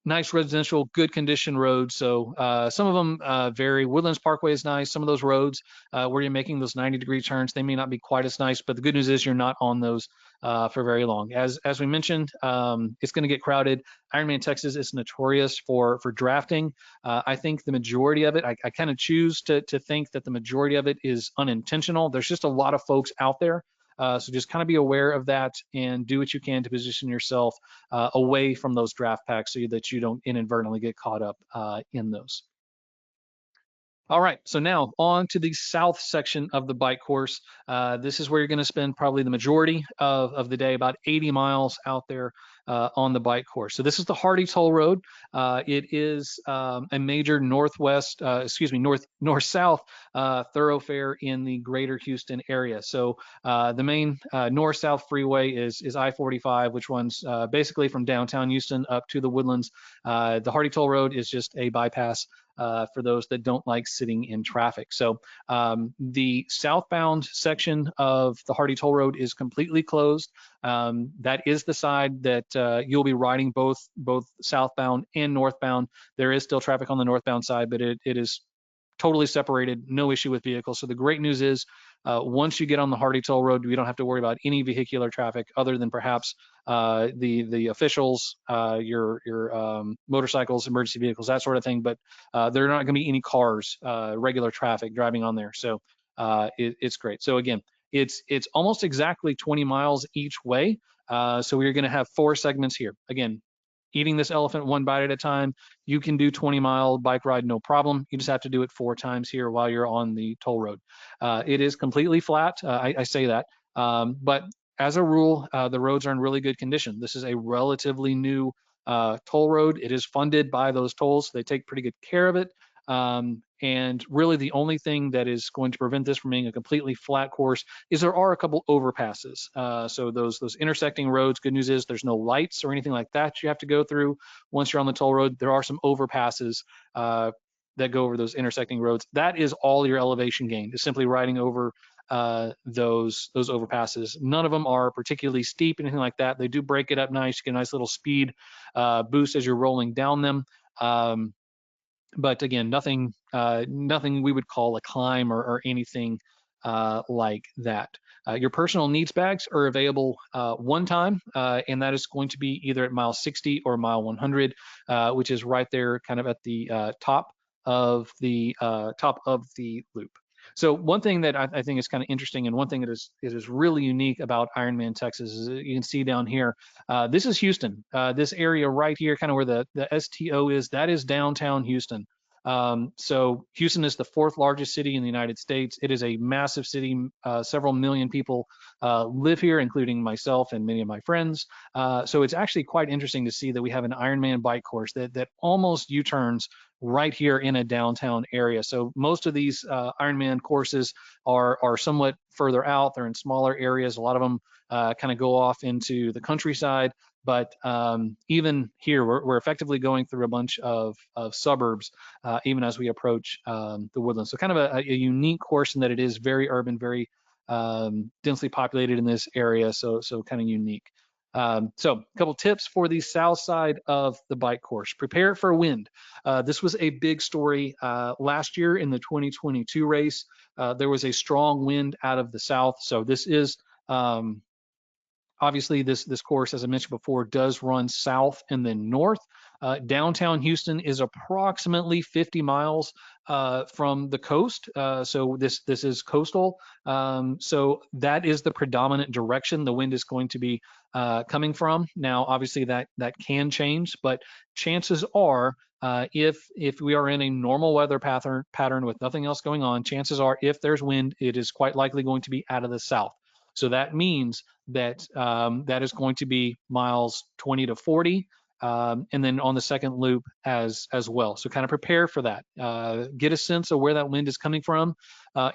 Nice residential, good condition roads. So some of them vary. Woodlands Parkway is nice. Some of those roads where you're making those 90-degree turns, they may not be quite as nice, but the good news is you're not on those for very long. As we mentioned, it's going to get crowded. Ironman Texas is notorious for drafting. I think the majority of it, I kind of choose to think that the majority of it is unintentional. There's just a lot of folks out there. So just kind of be aware of that and do what you can to position yourself away from those draft packs so that you don't inadvertently get caught up in those. All right, so now on to the south section of the bike course. This is where you're going to spend probably the majority of the day, about 80 miles out there on the bike course. So this is the Hardy Toll Road. It is a major north-south thoroughfare in the greater Houston area. So the main north-south freeway is I-45, which runs basically from downtown Houston up to the Woodlands. The Hardy Toll Road is just a bypass for those that don't like sitting in traffic. So the southbound section of the Hardy Toll Road is completely closed. That is the side that you'll be riding both southbound and northbound. There is still traffic on the northbound side, but it is totally separated, no issue with vehicles. So the great news is once you get on the Hardy Toll Road, we don't have to worry about any vehicular traffic other than perhaps the officials, your motorcycles, emergency vehicles, that sort of thing. But there are not going to be any cars, regular traffic driving on there. So it's great. So again, it's almost exactly 20 miles each way. So we're going to have 4 segments here. Again, eating this elephant one bite at a time, you can do 20-mile bike ride, no problem. You just have to do it 4 times here while you're on the toll road. It is completely flat. I say that. But as a rule, the roads are in really good condition. This is a relatively new toll road. It is funded by those tolls. They take pretty good care of it. And really the only thing that is going to prevent this from being a completely flat course is there are a couple overpasses. So those intersecting roads, good news is there's no lights or anything like that you have to go through once you're on the toll road. There are some overpasses that go over those intersecting roads. That is all your elevation gain, is simply riding over those overpasses. None of them are particularly steep, anything like that. They do break it up nice. You get a nice little speed boost as you're rolling down them. But again, nothing we would call a climb or anything like that. Your personal needs bags are available one time, and that is going to be either at mile 60 or mile 100, which is right there, kind of at the top of the loop. So one thing that I think is kind of interesting, and one thing that is really unique about Ironman Texas, is you can see down here. This is Houston. This area right here, kind of where the STO is, that is downtown Houston. So Houston is the fourth largest city in the United States. It is a massive city. Several million people live here, including myself and many of my friends. So it's actually quite interesting to see that we have an Ironman bike course that almost U-turns right here in a downtown area. So most of these Ironman courses are somewhat further out. They're in smaller areas. A lot of them kind of go off into the countryside. But even here, we're effectively going through a bunch of suburbs, even as we approach the woodlands. So kind of a unique course in that it is very urban, very densely populated in this area. So kind of unique. So a couple tips for the south side of the bike course. Prepare for wind. This was a big story last year in the 2022 race. There was a strong wind out of the south. So this is obviously, this course, as I mentioned before, does run south and then north. Downtown Houston is approximately 50 miles from the coast, so this is coastal. So that is the predominant direction the wind is going to be coming from. Now, obviously, that can change, but chances are, if we are in a normal weather pattern with nothing else going on, chances are, if there's wind, it is quite likely going to be out of the south. So that means that that is going to be miles 20 to 40, and then on the second loop as well. So kind of prepare for that. Get a sense of where that wind is coming from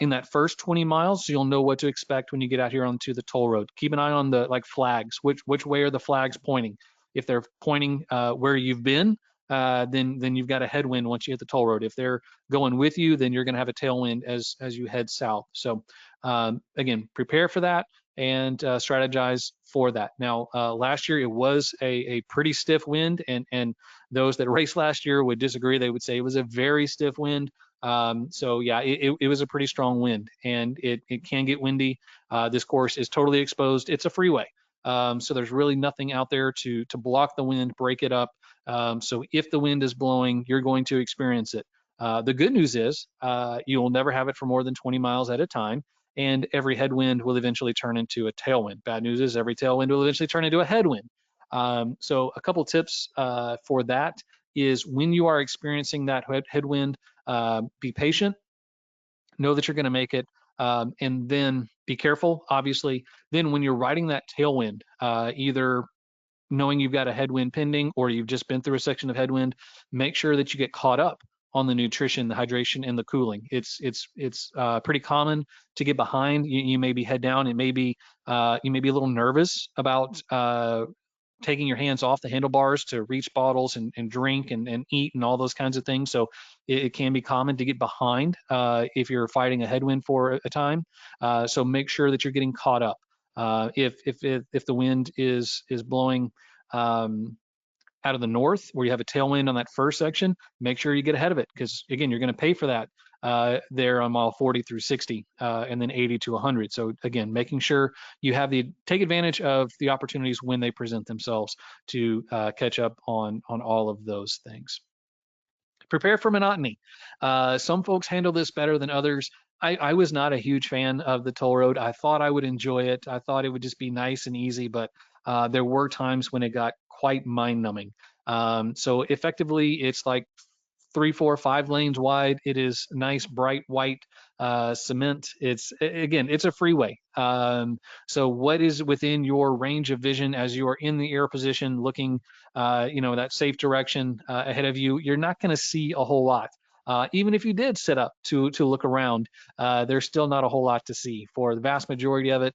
in that first 20 miles, so you'll know what to expect when you get out here onto the toll road. Keep an eye on the flags. Which way are the flags pointing? If they're pointing where you've been, then you've got a headwind once you hit the toll road. If they're going with you, then you're going to have a tailwind as you head south. So again, prepare for that and strategize for that. Now, last year it was a pretty stiff wind, and those that raced last year would disagree. They would say it was a very stiff wind. So yeah, it was a pretty strong wind, and it can get windy. This course is totally exposed. It's a freeway. So there's really nothing out there to block the wind, break it up. So if the wind is blowing, you're going to experience it. The good news is you will never have it for more than 20 miles at a time, and every headwind will eventually turn into a tailwind. Bad news is every tailwind will eventually turn into a headwind. So a couple tips for that is, when you are experiencing that headwind, be patient, know that you're going to make it, and then be careful, obviously. Then when you're riding that tailwind, either knowing you've got a headwind pending or you've just been through a section of headwind, make sure that you get caught up on the nutrition, the hydration, and the cooling. It's pretty common to get behind. You may be head down. It may be you may be a little nervous about taking your hands off the handlebars to reach bottles and drink and eat and all those kinds of things. So it can be common to get behind if you're fighting a headwind for a time. So make sure that you're getting caught up. If the wind is blowing out of the north, where you have a tailwind on that first section, make sure you get ahead of it, because again, you're going to pay for that there on mile 40 through 60, and then 80 to 100. So again, making sure you have take advantage of the opportunities when they present themselves to catch up on all of those things. Prepare for monotony. Some folks handle this better than others. I was not a huge fan of the toll road. I thought I would enjoy it. I thought it would just be nice and easy, but there were times when it got quite mind-numbing. So effectively, it's like 3, 4, 5 lanes wide. It is nice, bright white cement. It's a freeway. So what is within your range of vision as you are in the air position, looking, that safe direction ahead of you? You're not going to see a whole lot. Even if you did sit up to look around, there's still not a whole lot to see. For the vast majority of it,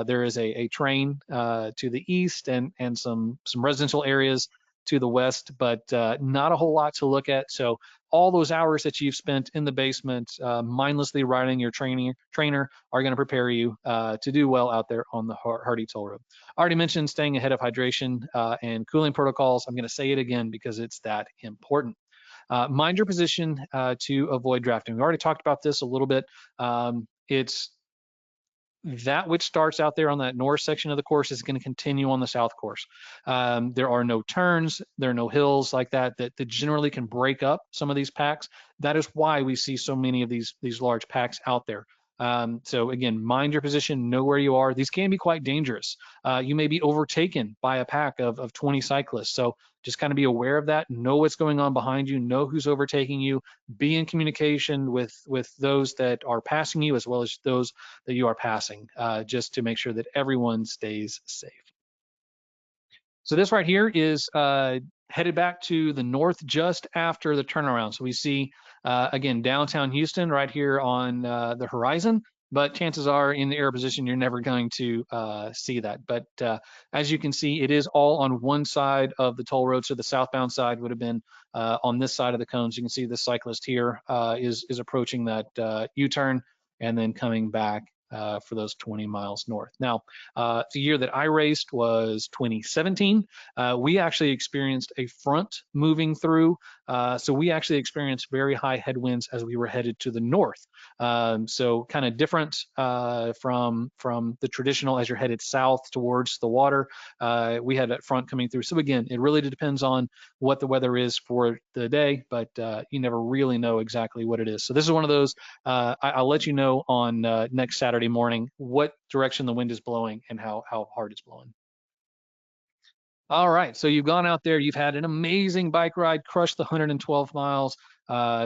there is a train to the east and some residential areas to the west, but not a whole lot to look at. So all those hours that you've spent in the basement, mindlessly riding your trainer are going to prepare you to do well out there on the Hardy Toll Road. I already mentioned staying ahead of hydration and cooling protocols. I'm going to say it again because it's that important. Mind your position to avoid drafting. We already talked about this a little bit. It's that which starts out there on that north section of the course is going to continue on the south course. There are no turns, there are no hills like that generally can break up some of these packs. That is why we see so many of these large packs out there. So again, mind your position, know where you are. These can be quite dangerous. You may be overtaken by a pack of 20 cyclists. So just kind of be aware of that, know what's going on behind you, know who's overtaking you, be in communication with those that are passing you as well as those that you are passing, just to make sure that everyone stays safe. So this right here is headed back to the north just after the turnaround. So we see, again, downtown Houston right here on the horizon, but chances are in the air position, you're never going to see that. But as you can see, it is all on one side of the toll road. So the southbound side would have been on this side of the cones. You can see the cyclist here is approaching that U-turn and then coming back for those 20 miles north. Now, the year that I raced was 2017. We actually experienced a front moving through. So we actually experienced very high headwinds as we were headed to the north. So kind of different from the traditional as you're headed south towards the water. We had that front coming through. So again, it really depends on what the weather is for the day, but you never really know exactly what it is. So this is one of those, I'll let you know on next Saturday morning what direction the wind is blowing and how hard it's blowing. All right, so you've gone out there, you've had an amazing bike ride, crushed the 112 miles,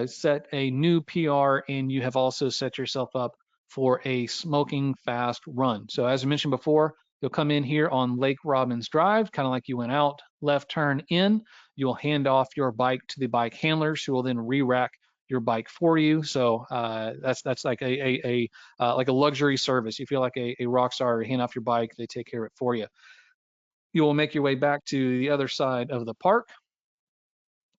set a new PR, and you have also set yourself up for a smoking fast run. So as I mentioned before, you'll come in here on Lake Robbins Drive, kind of like you went out, left turn in. You'll hand off your bike to the bike handlers who will then re-rack your bike for you. So that's like a luxury service. You feel like a rock star, hand off your bike, they take care of it for you. You will make your way back to the other side of the park,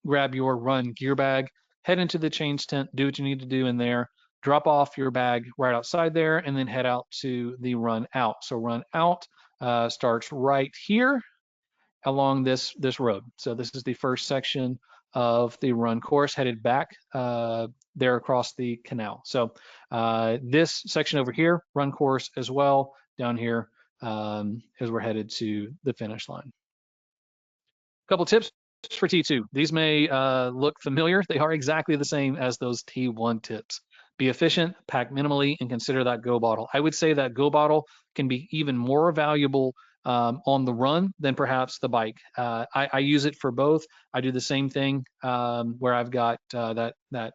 grab your run gear bag, head into the change tent, do what you need to do in there, drop off your bag right outside there, and then head out to the run out. So run out starts right here along this road. So this is the first section of the run course headed back there across the canal. So this section over here, run course as well down here as we're headed to the finish line. Couple tips for T2. These may look familiar. They are exactly the same as those T1 tips. Be efficient, pack minimally, and consider that go bottle. I would say that go bottle can be even more valuable on the run than perhaps the bike. I use it for both. I do the same thing where I've got that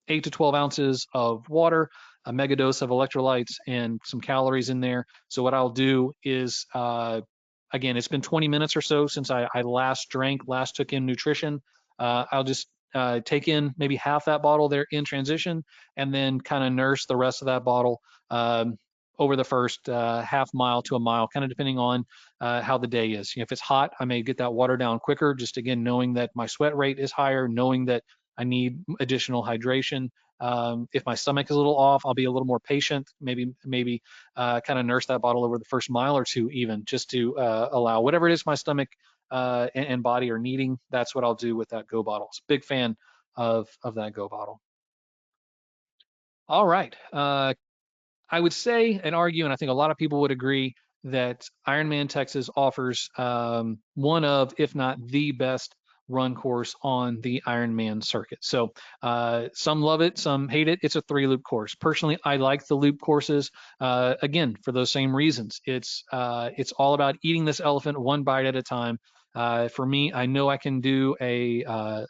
8 to 12 ounces of water, a mega dose of electrolytes, and some calories in there. So what I'll do is, again, it's been 20 minutes or so since I last took in nutrition. I'll just take in maybe half that bottle there in transition and then kind of nurse the rest of that bottle over the first half mile to a mile, kind of depending on how the day is. If it's hot, I may get that water down quicker, just again, knowing that my sweat rate is higher, knowing that I need additional hydration. If my stomach is a little off, I'll be a little more patient, maybe kind of nurse that bottle over the first mile or two even, just to allow whatever it is my stomach and body are needing. That's what I'll do with that Go bottle. So big fan of that Go bottle. All right. I would say and argue, and I think a lot of people would agree, that Ironman Texas offers one of, if not the best run course on the Ironman circuit. So some love it, some hate it. It's a 3-loop course. Personally, I like the loop courses, again, for those same reasons. It's all about eating this elephant one bite at a time. For me, I know I can do an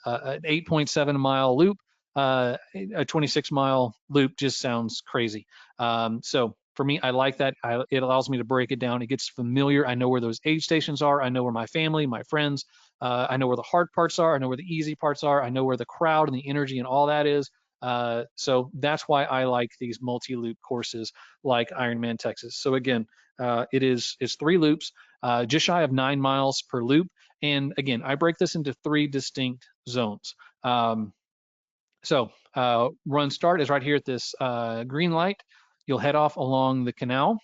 8.7 mile loop. A 26 mile loop just sounds crazy. So for me, I like that. It allows me to break it down. It gets familiar. I know where those aid stations are. I know where my family, my friends, I know where the hard parts are. I know where the easy parts are. I know where the crowd and the energy and all that is. So that's why I like these multi-loop courses like Ironman Texas. So again, it's 3 loops, just shy of 9 miles per loop. And again, I break this into 3 distinct zones. So run start is right here at this green light. You'll head off along the canal,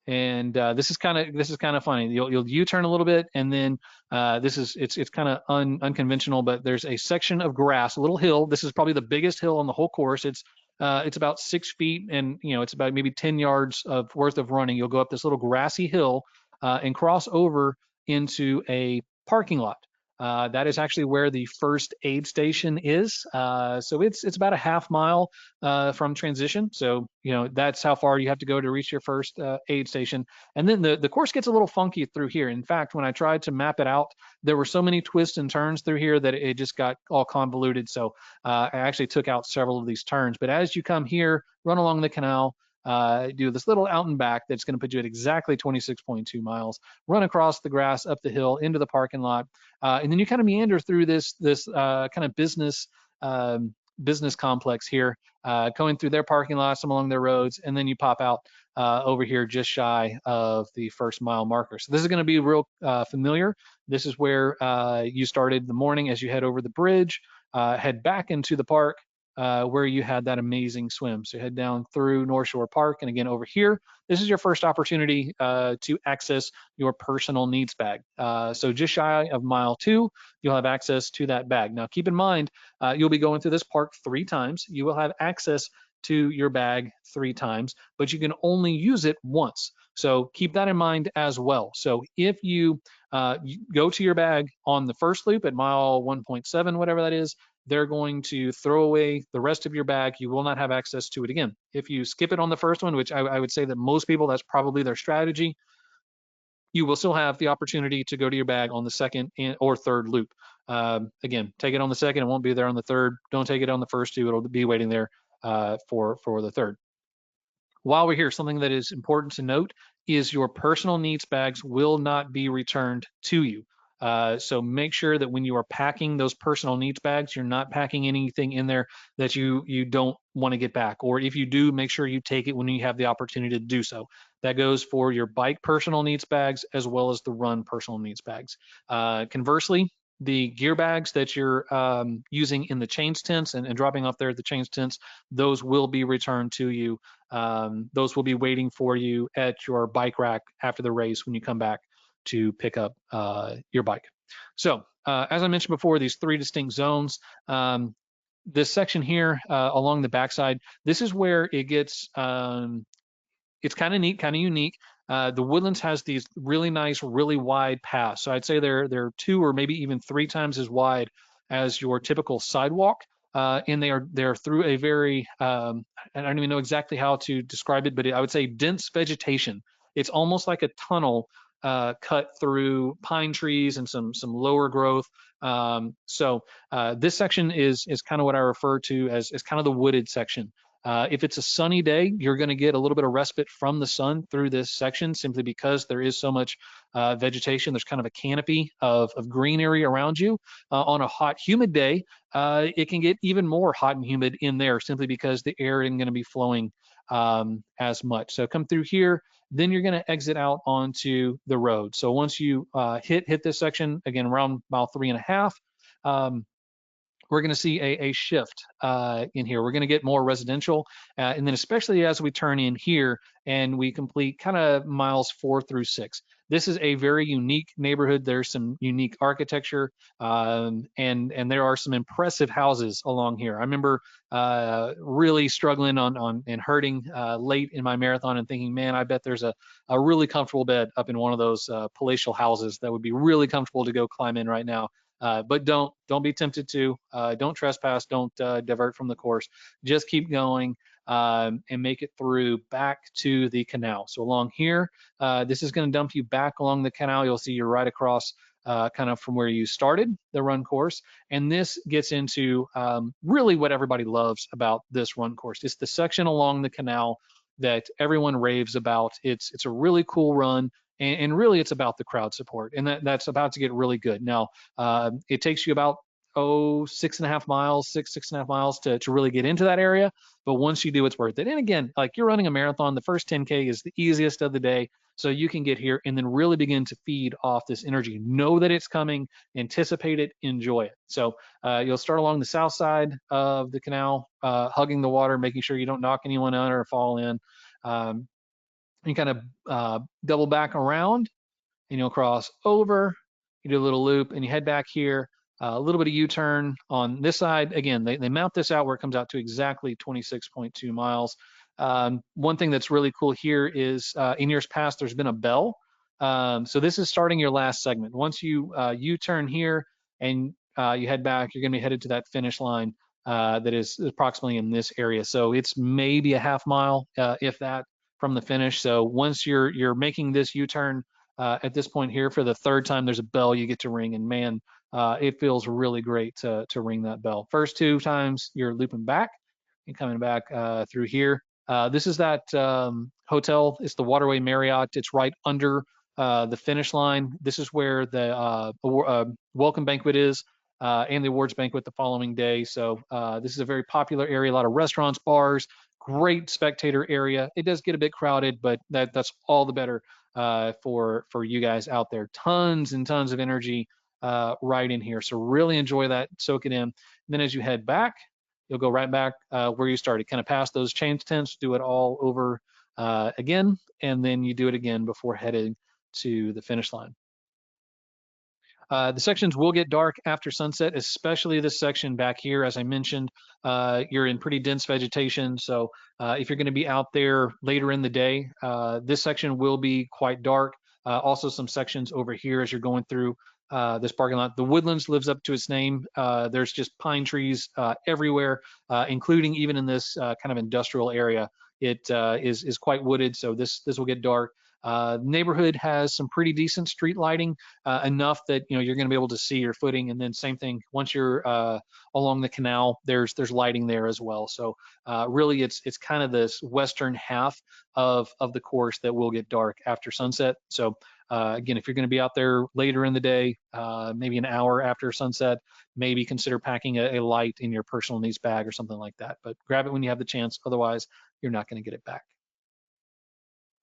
and this is kind of funny. You'll U-turn a little bit, and then it's kind of unconventional, but there's a section of grass, a little hill. This is probably the biggest hill on the whole course. It's about 6 feet, and it's about maybe 10 yards of worth of running. You'll go up this little grassy hill and cross over into a parking lot. That is actually where the first aid station is. So it's about a half mile from transition. So that's how far you have to go to reach your first aid station. And then the course gets a little funky through here. In fact, when I tried to map it out, there were so many twists and turns through here that it just got all convoluted. So I actually took out several of these turns. But as you come here, run along the canal, do this little out and back that's going to put you at exactly 26.2 miles, run across the grass, up the hill, into the parking lot, and then you kind of meander through this kind of business complex here, going through their parking lot, some along their roads, and then you pop out over here just shy of the first mile marker. So this is going to be real familiar. This is where you started the morning as you head over the bridge, head back into the park, where you had that amazing swim. So head down through North Shore Park, and again over here, this is your first opportunity to access your personal needs bag. So just shy of mile 2, you'll have access to that bag. Now keep in mind, you'll be going through this park 3 times. You will have access to your bag 3 times, but you can only use it once. So keep that in mind as well. So if you go to your bag on the first loop at mile 1.7, whatever that is, they're going to throw away the rest of your bag. You will not have access to it again. If you skip it on the first one, which I would say that most people, that's probably their strategy, you will still have the opportunity to go to your bag on the second or third loop. Again, take it on the second, it won't be there on the third. Don't take it on the first 2, it'll be waiting there for the third. While we're here, something that is important to note is your personal needs bags will not be returned to you. So make sure that when you are packing those personal needs bags, you're not packing anything in there that you don't want to get back. Or if you do, make sure you take it when you have the opportunity to do so. That goes for your bike personal needs bags as well as the run personal needs bags. Conversely, the gear bags that you're using in the change tents and dropping off there at the change tents, those will be returned to you. Those will be waiting for you at your bike rack after the race when you come back to pick up your bike. So as I mentioned before, these 3 distinct zones. This section here along the backside, this is where it gets it's kind of neat, kind of unique. The Woodlands has these really nice, really wide paths. So I'd say they're 2 or maybe even 3 times as wide as your typical sidewalk. And they're through a very, I don't even know exactly how to describe it, but I would say dense vegetation. It's almost like a tunnel cut through pine trees and some lower growth. So this section is kind of what I refer to as kind of the wooded section. If it's a sunny day, you're going to get a little bit of respite from the sun through this section simply because there is so much vegetation. There's kind of a canopy of green area around you. On a hot, humid day, it can get even more hot and humid in there simply because the air isn't going to be flowing as much. So come through here, then you're going to exit out onto the road. So once you hit this section, again, around mile 3.5, we're going to see a shift in here. We're going to get more residential. And then especially as we turn in here and we complete kind of miles 4 through 6. This is a very unique neighborhood. There's some unique architecture and there are some impressive houses along here. I remember really struggling on and hurting late in my marathon and thinking, man, I bet there's a really comfortable bed up in one of those palatial houses that would be really comfortable to go climb in right now. But don't be tempted to. Don't trespass. Don't divert from the course. Just keep going and make it through back to the canal. So along here, this is going to dump you back along the canal. You'll see you're right across kind of from where you started the run course. And this gets into really what everybody loves about this run course. It's the section along the canal that everyone raves about. It's a really cool run. And really, it's about the crowd support, and that's about to get really good. Now, it takes you about 6.5 miles to really get into that area, but once you do, it's worth it. And again, like you're running a marathon, the first 10K is the easiest of the day. so you can get here and then really begin to feed off this energy. Know that it's coming, anticipate it, enjoy it. So you'll start along the south side of the canal, hugging the water, making sure you don't knock anyone under or fall in. You kind of double back around, and you'll cross over, you do a little loop, and you head back here, a little bit of U-turn on this side. Again, they mount this out where it comes out to exactly 26.2 miles. One thing that's really cool here is in years past, there's been a bell. So this is starting your last segment. Once you U-turn here and you head back, you're going to be headed to that finish line that is approximately in this area. So it's maybe a half mile, if that, from the finish. So once you're making this U-turn, at this point here for the third time, there's a bell you get to ring, and man, it feels really great to ring that bell. First two times you're looping back and coming back through here. This is that hotel. It's the Waterway Marriott. It's right under the finish line. This is where the welcome banquet is, and the awards banquet the following day. So this is a very popular area, a lot of restaurants, bars, great spectator area. It does get a bit crowded, but that's all the better for you guys out there. Tons and tons of energy right in here. So really enjoy that, soak it in. And then as you head back, you'll go right back where you started, kind of past those change tents, do it all over again, and then you do it again before heading to the finish line. The sections will get dark after sunset, especially this section back here. As I mentioned, you're in pretty dense vegetation. So if you're going to be out there later in the day, this section will be quite dark. Also some sections over here as you're going through this parking lot. The Woodlands lives up to its name. There's just pine trees everywhere, including even in this kind of industrial area. It is quite wooded, so this will get dark. Neighborhood has some pretty decent street lighting, enough that you're going to be able to see your footing. And then same thing once you're along the canal, there's lighting there as well. So really, it's kind of this western half of the course that will get dark after sunset. So again, if you're going to be out there later in the day, maybe an hour after sunset, maybe consider packing a light in your personal needs bag or something like that. But grab it when you have the chance. Otherwise, you're not going to get it back.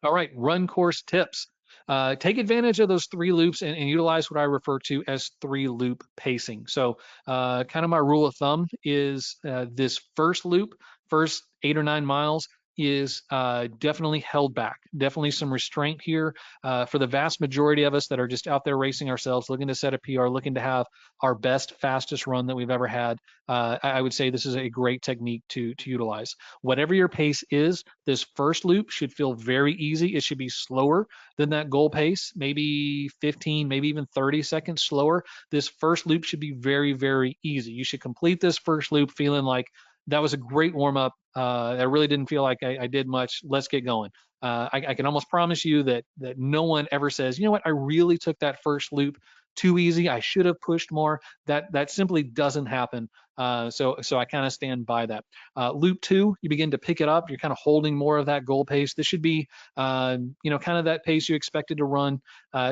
All right, run course tips. Take advantage of those three loops and utilize what I refer to as three loop pacing. So kind of my rule of thumb is this first loop, first 8 or 9 miles, is definitely held back. Definitely some restraint here for the vast majority of us that are just out there racing ourselves, looking to set a PR, looking to have our best, fastest run that we've ever had. I would say this is a great technique to utilize. Whatever your pace is, this first loop should feel very easy. It should be slower than that goal pace, maybe 15, maybe even 30 seconds slower. This first loop should be very, very easy. You should complete this first loop feeling like that was a great warm up. I really didn't feel like I did much. Let's get going. I can almost promise you that no one ever says, you know what, I really took that first loop too easy. I should have pushed more. That simply doesn't happen. So I kind of stand by that. Loop 2, you begin to pick it up. You're kind of holding more of that goal pace. This should be, kind of that pace you expected to run.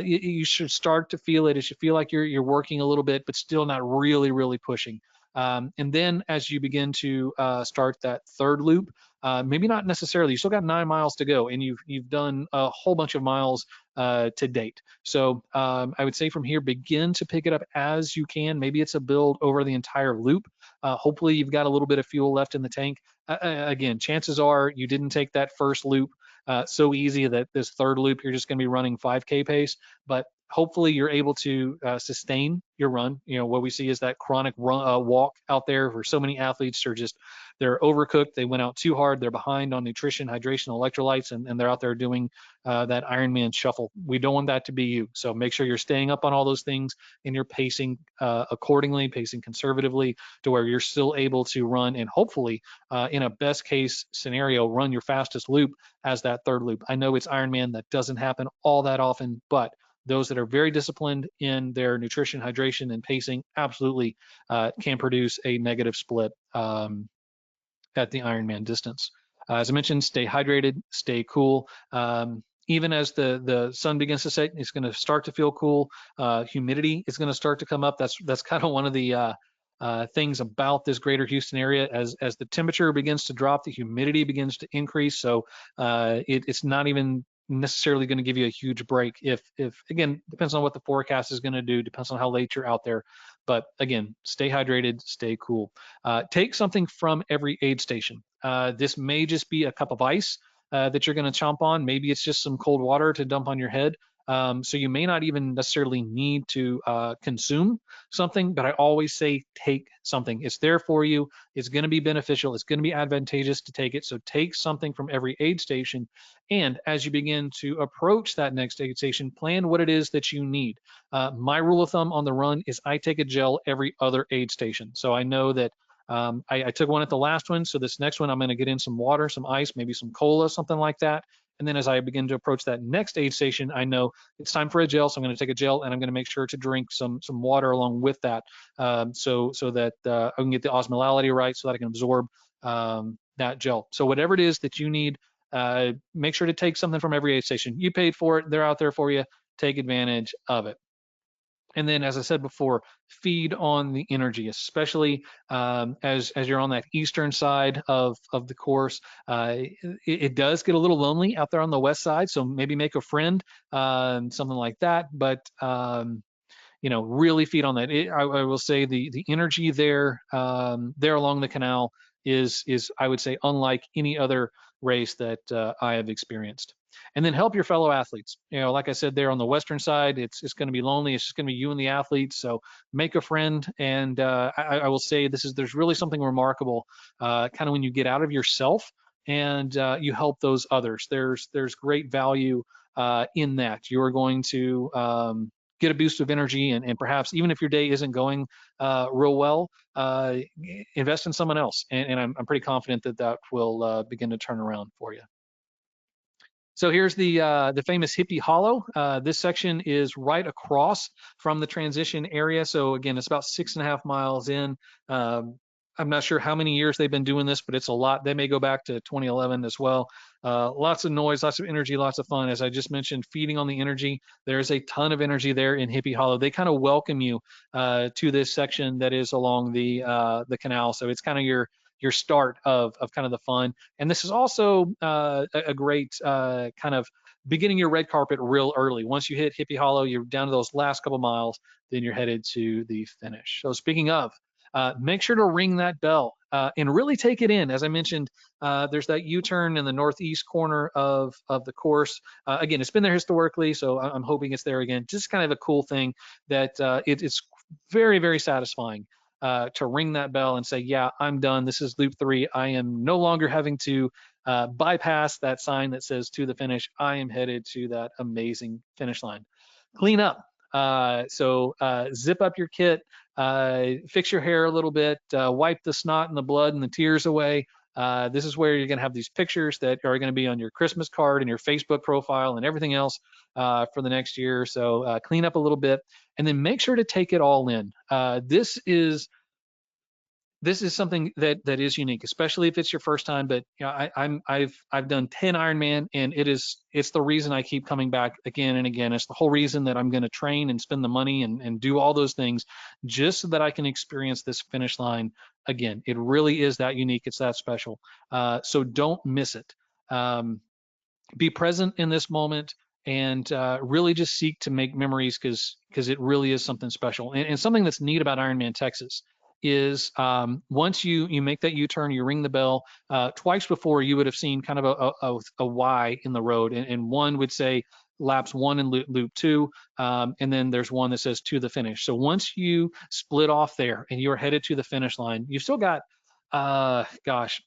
You should start to feel it. It should feel like you're working a little bit, but still not really, really pushing. And then as you begin to start that third loop, maybe not necessarily, you still got 9 miles to go, and you've done a whole bunch of miles to date. So I would say from here, begin to pick it up as you can. Maybe it's a build over the entire loop. Hopefully you've got a little bit of fuel left in the tank. Again, chances are you didn't take that first loop so easy that this third loop, you're just going to be running 5K pace, but hopefully you're able to sustain your run. What we see is that chronic run, walk out there where so many athletes are they're overcooked. They went out too hard. They're behind on nutrition, hydration, electrolytes, and they're out there doing that Ironman shuffle. We don't want that to be you. So make sure you're staying up on all those things and you're pacing accordingly, pacing conservatively to where you're still able to run and hopefully in a best case scenario, run your fastest loop as that third loop. I know it's Ironman. That doesn't happen all that often, but those that are very disciplined in their nutrition, hydration, and pacing absolutely can produce a negative split at the Ironman distance. As I mentioned, stay hydrated, stay cool. Even as the sun begins to set, it's going to start to feel cool. Humidity is going to start to come up. That's kind of one of the things about this greater Houston area. As the temperature begins to drop, the humidity begins to increase. So it's not even necessarily going to give you a huge break. If again, depends on what the forecast is going to do, depends on how late you're out there. But again, stay hydrated, stay cool. Take something from every aid station. This may just be a cup of ice that you're going to chomp on. Maybe it's just some cold water to dump on your head. So you may not even necessarily need to consume something, but I always say take something. It's there for you. It's going to be beneficial. It's going to be advantageous to take it. So take something from every aid station. And as you begin to approach that next aid station, plan what it is that you need. My rule of thumb on the run is I take a gel every other aid station. So I know that I took one at the last one. So this next one, I'm going to get in some water, some ice, maybe some cola, something like that. And then as I begin to approach that next aid station, I know it's time for a gel. So I'm going to take a gel and I'm going to make sure to drink some water along with that, so that I can get the osmolality right, so that I can absorb that gel. So whatever it is that you need, make sure to take something from every aid station. You paid for it. They're out there for you. Take advantage of it. And then, as I said before, feed on the energy, especially as you're on that eastern side of the course. It does get a little lonely out there on the west side, so maybe make a friend, something like that. But really feed on that. I will say the energy there there along the canal is I would say unlike any other race that I have experienced. And then help your fellow athletes. Like I said, there on the western side, it's going to be lonely. It's just going to be you and the athletes. So make a friend. And I will say there's really something remarkable, kind of when you get out of yourself and you help those others. There's great value in that. You're going to get a boost of energy, and perhaps even if your day isn't going real well, invest in someone else. And I'm pretty confident that will begin to turn around for you. So here's the famous Hippie Hollow. This section is right across from the transition area. So again, it's about 6.5 miles in. I'm not sure how many years they've been doing this, but it's a lot. They may go back to 2011 as well. Lots of noise, lots of energy, lots of fun. As I just mentioned, feeding on the energy. There's a ton of energy there in Hippie Hollow. They kind of welcome you to this section that is along the canal. So it's kind of your start of kind of the fun. And this is also a great kind of beginning your red carpet real early. Once you hit Hippie Hollow, you're down to those last couple miles, then you're headed to the finish. So speaking of, make sure to ring that bell and really take it in. As I mentioned, there's that U-turn in the northeast corner of the course. Again, it's been there historically, so I'm hoping it's there again. Just kind of a cool thing that it's very, very satisfying to ring that bell and say, yeah, I'm done. This is loop 3. I am no longer having to bypass that sign that says to the finish. I am headed to that amazing finish line. Clean up. So zip up your kit, fix your hair a little bit, wipe the snot and the blood and the tears away. This is where you're going to have these pictures that are going to be on your Christmas card and your Facebook profile and everything else for the next year. So clean up a little bit and then make sure to take it all in. This is something that is unique, especially if it's your first time. But I've done 10 Ironman, and it's the reason I keep coming back again and again. It's the whole reason that I'm going to train and spend the money and do all those things just so that I can experience this finish line again. It really is that unique. It's that special. So don't miss it. Be present in this moment and really just seek to make memories because it really is something special. And something that's neat about Ironman Texas is once you make that U-turn, you ring the bell. Twice before, you would have seen kind of a Y in the road, and one would say laps 1 and loop 2, and then there's one that says to the finish. So once you split off there and you're headed to the finish line, you've still got, gosh,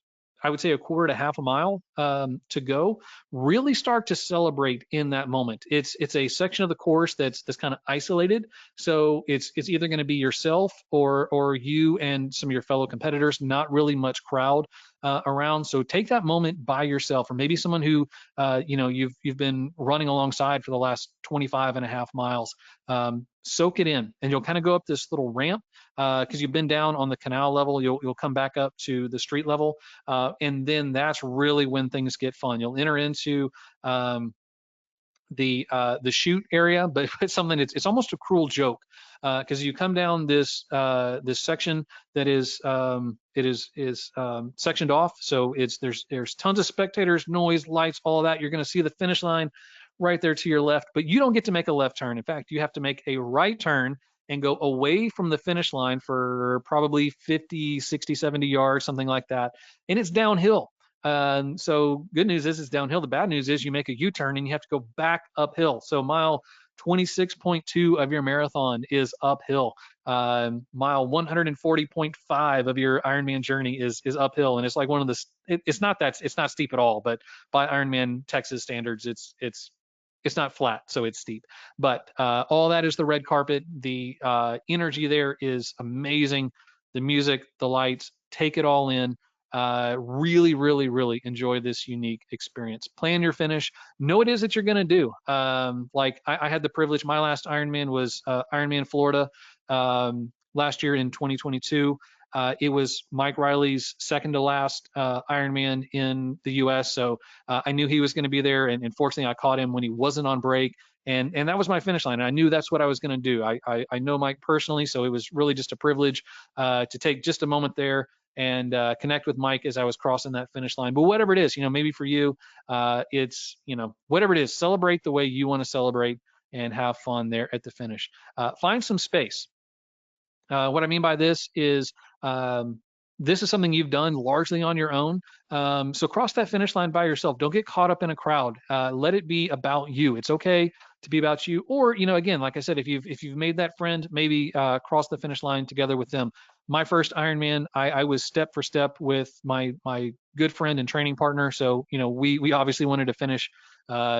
I would say a quarter to half a mile to go. Really start to celebrate in that moment. It's a section of the course that's kind of isolated. So it's either going to be yourself or you and some of your fellow competitors. Not really much crowd around. So take that moment by yourself, or maybe someone who you've been running alongside for the last 25.5 miles. Soak it in, and you'll kind of go up this little ramp because you've been down on the canal level. You'll come back up to the street level, and then that's really when things get fun. You'll enter into the chute area, but it's something it's almost a cruel joke because you come down this section that is sectioned off. So there's tons of spectators, noise, lights, all of that. You're going to see the finish line right there to your left, but you don't get to make a left turn. In fact, you have to make a right turn and go away from the finish line for probably 50, 60, 70 yards, something like that. And it's downhill. So good news is it's downhill. The bad news is you make a U-turn and you have to go back uphill. So mile 26.2 of your marathon is uphill. Mile 140.5 of your Ironman journey is uphill, and it's like one of the. It's not steep at all, but by Ironman Texas standards, it's not flat, so it's steep. But all that is the red carpet. The energy there is amazing. The music, the lights, take it all in. Really, really, really enjoy this unique experience. Plan your finish. Know what it is that you're going to do. Like I had the privilege. My last Ironman was Ironman Florida last year in 2022. It was Mike Riley's second to last Ironman in the U.S. So I knew he was going to be there, and fortunately, I caught him when he wasn't on break, and that was my finish line. And I knew that's what I was going to do. I know Mike personally, so it was really just a privilege to take just a moment there and connect with Mike as I was crossing that finish line. But whatever it is, maybe for you, it's whatever it is, celebrate the way you want to celebrate and have fun there at the finish. Find some space. What I mean by this is something you've done largely on your own. So cross that finish line by yourself. Don't get caught up in a crowd. Let it be about you. It's okay to be about you. Or, again, like I said, if you've made that friend, maybe cross the finish line together with them. My first Ironman, I was step for step with my good friend and training partner. So, we obviously wanted to finish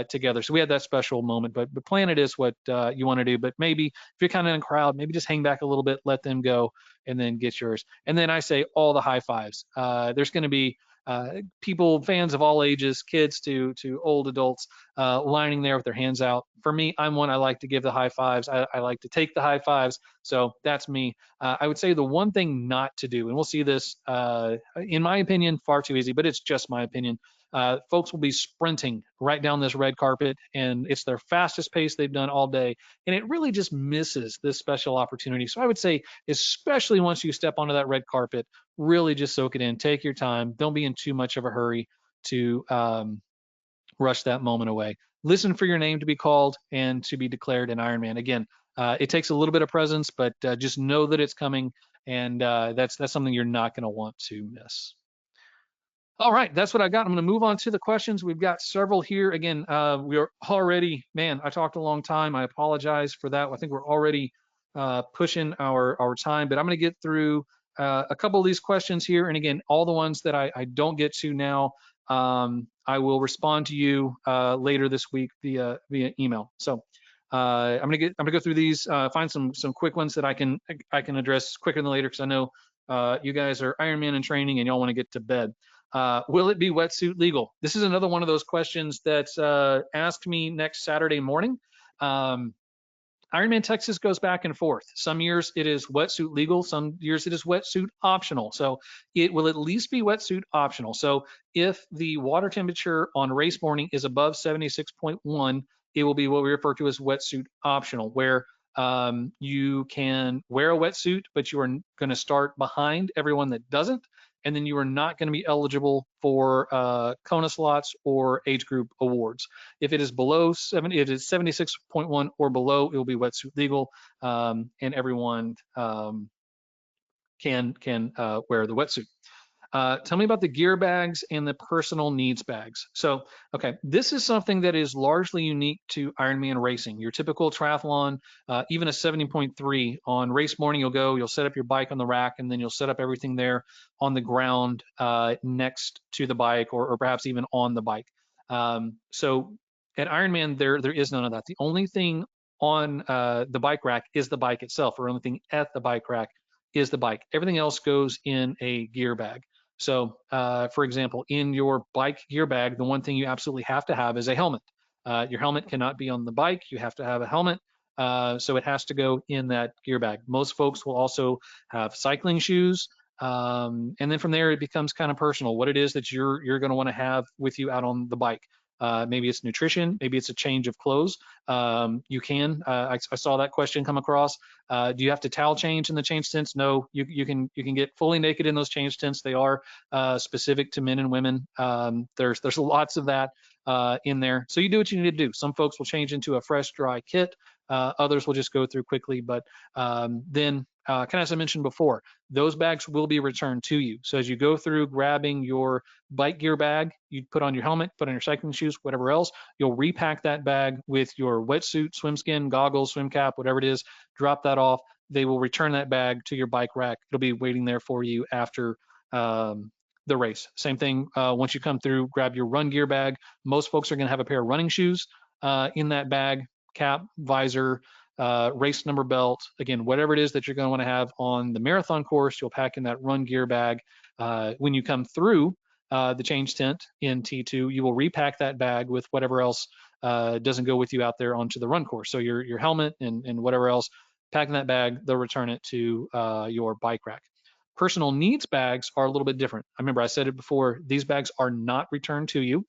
together. So we had that special moment, but plan it is what you want to do. But maybe if you're kind of in a crowd, maybe just hang back a little bit, let them go, and then get yours. And then I say all the high fives. There's going to be people, fans of all ages, kids to old adults, lining there with their hands out. For me, I'm one, I like to give the high fives. I like to take the high fives. So that's me. I would say the one thing not to do, and we'll see this, in my opinion, far too easy, but it's just my opinion. Folks will be sprinting right down this red carpet, and it's their fastest pace they've done all day, and it really just misses this special opportunity. So I would say, especially once you step onto that red carpet, really just soak it in, take your time, don't be in too much of a hurry to rush that moment away. Listen for your name to be called and to be declared an Ironman. Again, it takes a little bit of presence, but just know that it's coming, and that's something you're not going to want to miss. All right, that's what I got. I'm going to move on to the questions. We've got several here. Again, we're already, man, I talked a long time. I apologize for that. I think we're already pushing our time, but I'm going to get through a couple of these questions here. And again, all the ones that I don't get to now, I will respond to you later this week via email. So I'm gonna go through these, find some quick ones that I can address quicker than later, because I know you guys are Ironman in training and y'all want to get to bed. Will it be wetsuit legal? This is another one of those questions that's asked me next Saturday morning. Ironman Texas goes back and forth. Some years it is wetsuit legal, some years it is wetsuit optional. So it will at least be wetsuit optional. So if the water temperature on race morning is above 76.1, it will be what we refer to as wetsuit optional, where you can wear a wetsuit, but you are going to start behind everyone that doesn't. And then you are not going to be eligible for Kona slots or age group awards. If it is below 70, if it's 76.1 or below, it will be wetsuit legal, and everyone can wear the wetsuit. Tell me about the gear bags and the personal needs bags. So, okay, this is something that is largely unique to Ironman racing. Your typical triathlon, even a 70.3 on race morning, you'll set up your bike on the rack, and then you'll set up everything there on the ground next to the bike, or perhaps even on the bike. So at Ironman, there is none of that. The only thing on the bike rack is the bike itself, or only thing at the bike rack is the bike. Everything else goes in a gear bag. So, for example, in your bike gear bag, the one thing you absolutely have to have is a helmet. Your helmet cannot be on the bike. You have to have a helmet. So it has to go in that gear bag. Most folks will also have cycling shoes. And then from there, it becomes kind of personal, what it is that you're going to want to have with you out on the bike. Maybe it's nutrition, maybe it's a change of clothes. You can. I saw that question come across. Do you have to towel change in the change tents? No, you can get fully naked in those change tents. They are specific to men and women. There's lots of that in there. So you do what you need to do. Some folks will change into a fresh, dry kit. Others will just go through quickly. But then, as I mentioned before, those bags will be returned to you. So as you go through grabbing your bike gear bag, you put on your helmet, put on your cycling shoes, whatever else, you'll repack that bag with your wetsuit, swim skin, goggles, swim cap, whatever it is, drop that off. They will return that bag to your bike rack. It'll be waiting there for you after the race. Same thing, once you come through, grab your run gear bag. Most folks are going to have a pair of running shoes in that bag, cap, visor, race number belt. Again, whatever it is that you're going to want to have on the marathon course, you'll pack in that run gear bag. When you come through the change tent in T2, you will repack that bag with whatever else doesn't go with you out there onto the run course. So your helmet and whatever else, pack in that bag, they'll return it to your bike rack. Personal needs bags are a little bit different. I remember I said it before, these bags are not returned to you.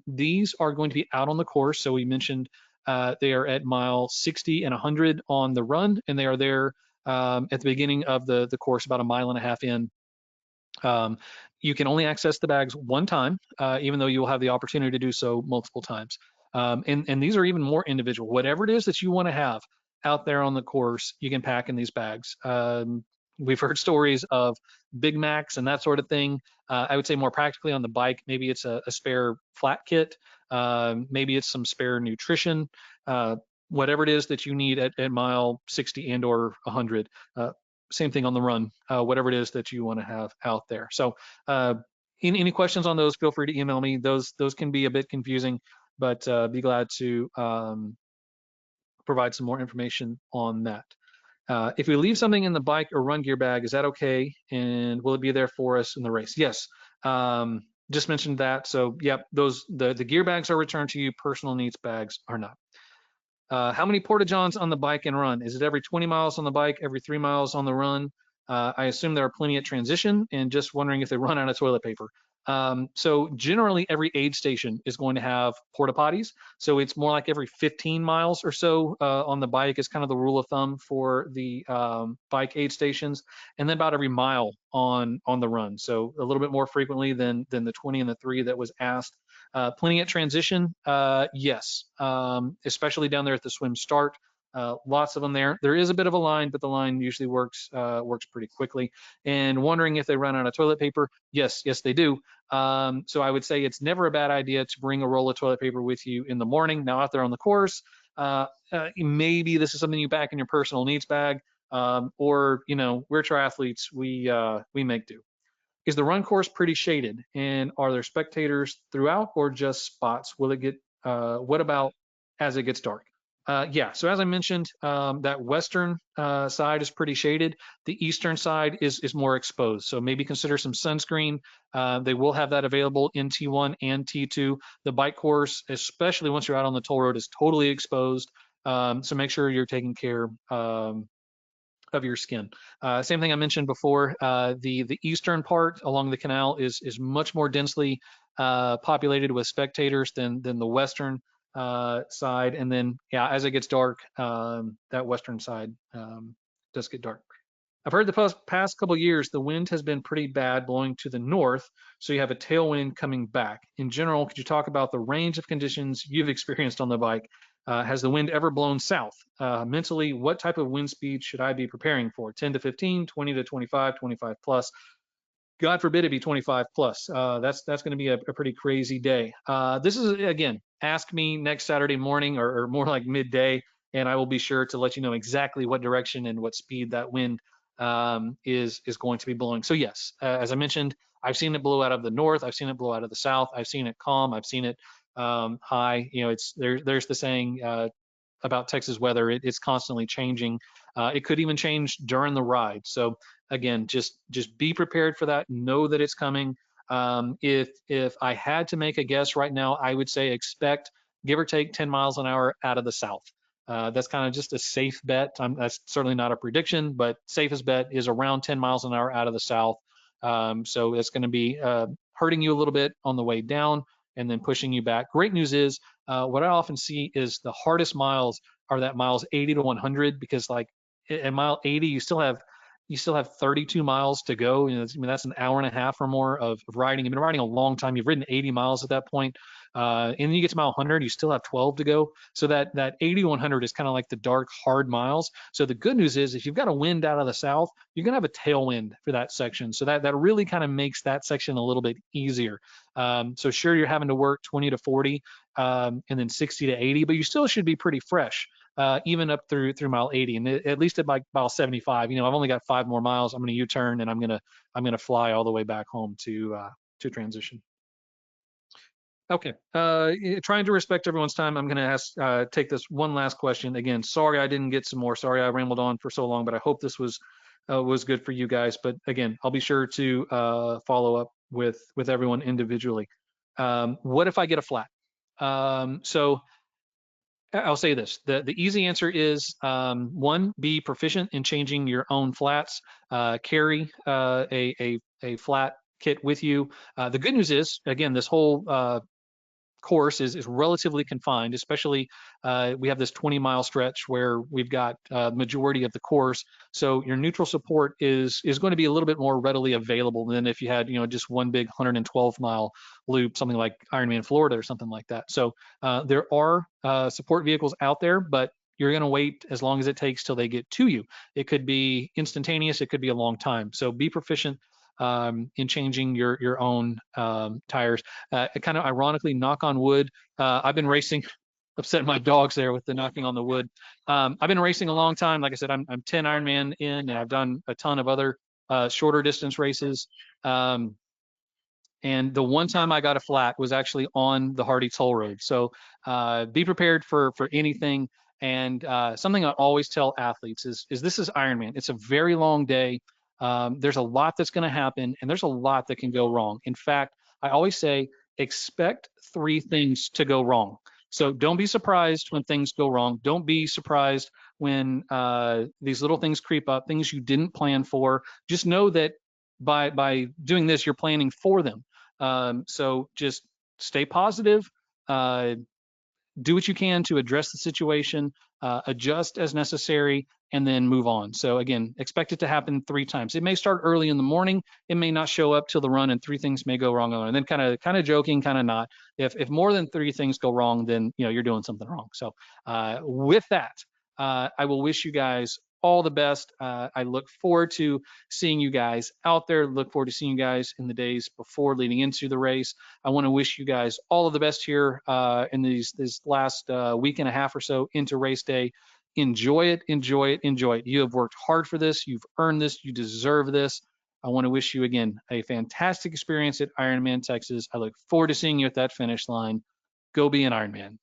These are going to be out on the course. So we mentioned they are at mile 60 and 100 on the run, and they are there at the beginning of the course, about a mile and a half in. You can only access the bags one time, even though you will have the opportunity to do so multiple times. And these are even more individual. Whatever it is that you want to have out there on the course, you can pack in these bags. We've heard stories of Big Macs and that sort of thing. I would say more practically on the bike, maybe it's a spare flat kit, maybe it's some spare nutrition, whatever it is that you need at mile 60 and or 100. Same thing on the run, whatever it is that you want to have out there. So any questions on those, feel free to email me. Those can be a bit confusing, but be glad to provide some more information on that. If we leave something in the bike or run gear bag, is that okay? And will it be there for us in the race? Yes. Just mentioned that. So yep, the gear bags are returned to you. Personal needs bags are not. How many porta-johns on the bike and run? Is it every 20 miles on the bike, every 3 miles on the run? I assume there are plenty at transition, and just wondering if they run out of toilet paper. So generally every aid station is going to have porta potties. So it's more like every 15 miles or so on the bike is kind of the rule of thumb for the bike aid stations, and then about every mile on the run. So a little bit more frequently than the 20 and the 3 that was asked. Plenty at transition, yes, especially down there at the swim start. Lots of them there. There is a bit of a line, but the line usually works pretty quickly. And wondering if they run out of toilet paper? Yes, they do. So I would say it's never a bad idea to bring a roll of toilet paper with you in the morning. Now out there on the course, maybe this is something you pack in your personal needs bag, or we're triathletes, we make do. Is the run course pretty shaded, and are there spectators throughout or just spots? Will it get, what about as it gets dark? Yeah, so as I mentioned, that western side is pretty shaded. The eastern side is more exposed. So maybe consider some sunscreen. They will have that available in T1 and T2. The bike course, especially once you're out on the toll road, is totally exposed. So make sure you're taking care of your skin. Same thing I mentioned before, the eastern part along the canal is much more densely populated with spectators than the western side. And then, yeah, as it gets dark, that western side does get dark. I've heard the past couple of years, the wind has been pretty bad blowing to the north, so you have a tailwind coming back. In general, could you talk about the range of conditions you've experienced on the bike? Has the wind ever blown south? Mentally, what type of wind speed should I be preparing for? 10 to 15, 20 to 25, 25 plus? God forbid it be 25 plus. That's going to be a pretty crazy day. This is, again, ask me next Saturday morning or more like midday, and I will be sure to let you know exactly what direction and what speed that wind is going to be blowing. So yes, as I mentioned, I've seen it blow out of the north. I've seen it blow out of the south. I've seen it calm. I've seen it high. It's there's the saying about Texas weather. It's constantly changing. It could even change during the ride. So again, just be prepared for that. Know that it's coming. If I had to make a guess right now, I would say expect give or take 10 miles an hour out of the south. That's kind of just a safe bet. That's certainly not a prediction, but safest bet is around 10 miles an hour out of the south. So it's going to be hurting you a little bit on the way down, and then pushing you back. Great news is what I often see is the hardest miles are that miles 80 to 100, because like at mile 80 you still have 32 miles to go. I mean, that's an hour and a half or more of riding. You've been riding a long time. You've ridden 80 miles at that point. And then you get to mile 100, you still have 12 to go. So that 80 to 100 is kind of like the dark, hard miles. So the good news is if you've got a wind out of the south, you're going to have a tailwind for that section. So that really kind of makes that section a little bit easier. So sure, you're having to work 20 to 40 and then 60 to 80, but you still should be pretty fresh. Even up through mile 80, and at least at mile 75, I've only got 5 more miles. I'm going to U-turn, and I'm going to fly all the way back home to transition. Okay. Trying to respect everyone's time, I'm going to take this one last question. Again, sorry I didn't get some more. Sorry I rambled on for so long, but I hope this was good for you guys. But again, I'll be sure to follow up with everyone individually. What if I get a flat? So I'll say this: the easy answer is one, be proficient in changing your own flats. Carry a flat kit with you. The good news is, again, this whole course is relatively confined, especially we have this 20-mile stretch where we've got majority of the course. So your neutral support is going to be a little bit more readily available than if you had, just one big 112-mile loop, something like Ironman Florida or something like that. So there are support vehicles out there, but you're going to wait as long as it takes till they get to you. It could be instantaneous. It could be a long time. So be proficient in changing your own tires. Kind of ironically, knock on wood, I've been racing, upsetting my dogs there with the knocking on the wood. I've been racing a long time. Like I said, I'm 10 Ironman in, and I've done a ton of other shorter distance races. And the one time I got a flat was actually on the Hardy Toll Road. So be prepared for anything. And something I always tell athletes is this is Ironman. It's a very long day. There's a lot that's going to happen, and there's a lot that can go wrong. In fact, I always say expect 3 things to go wrong. So don't be surprised when things go wrong. Don't be surprised when these little things creep up, things you didn't plan for. Just know that by doing this, you're planning for them. So just stay positive, do what you can to address the situation, adjust as necessary, and then move on. So again, expect it to happen 3 times. It may start early in the morning. It may not show up till the run, and 3 things may go wrong. And then kind of joking, kind of not. If more than 3 things go wrong, then you're doing something wrong. So with that, I will wish you guys all the best. I look forward to seeing you guys out there. Look forward to seeing you guys in the days before leading into the race. I want to wish you guys all of the best here in this last week and a half or so into race day. Enjoy it, enjoy it, enjoy it. You have worked hard for this. You've earned this. You deserve this. I want to wish you, again, a fantastic experience at Ironman Texas. I look forward to seeing you at that finish line. Go be an Ironman.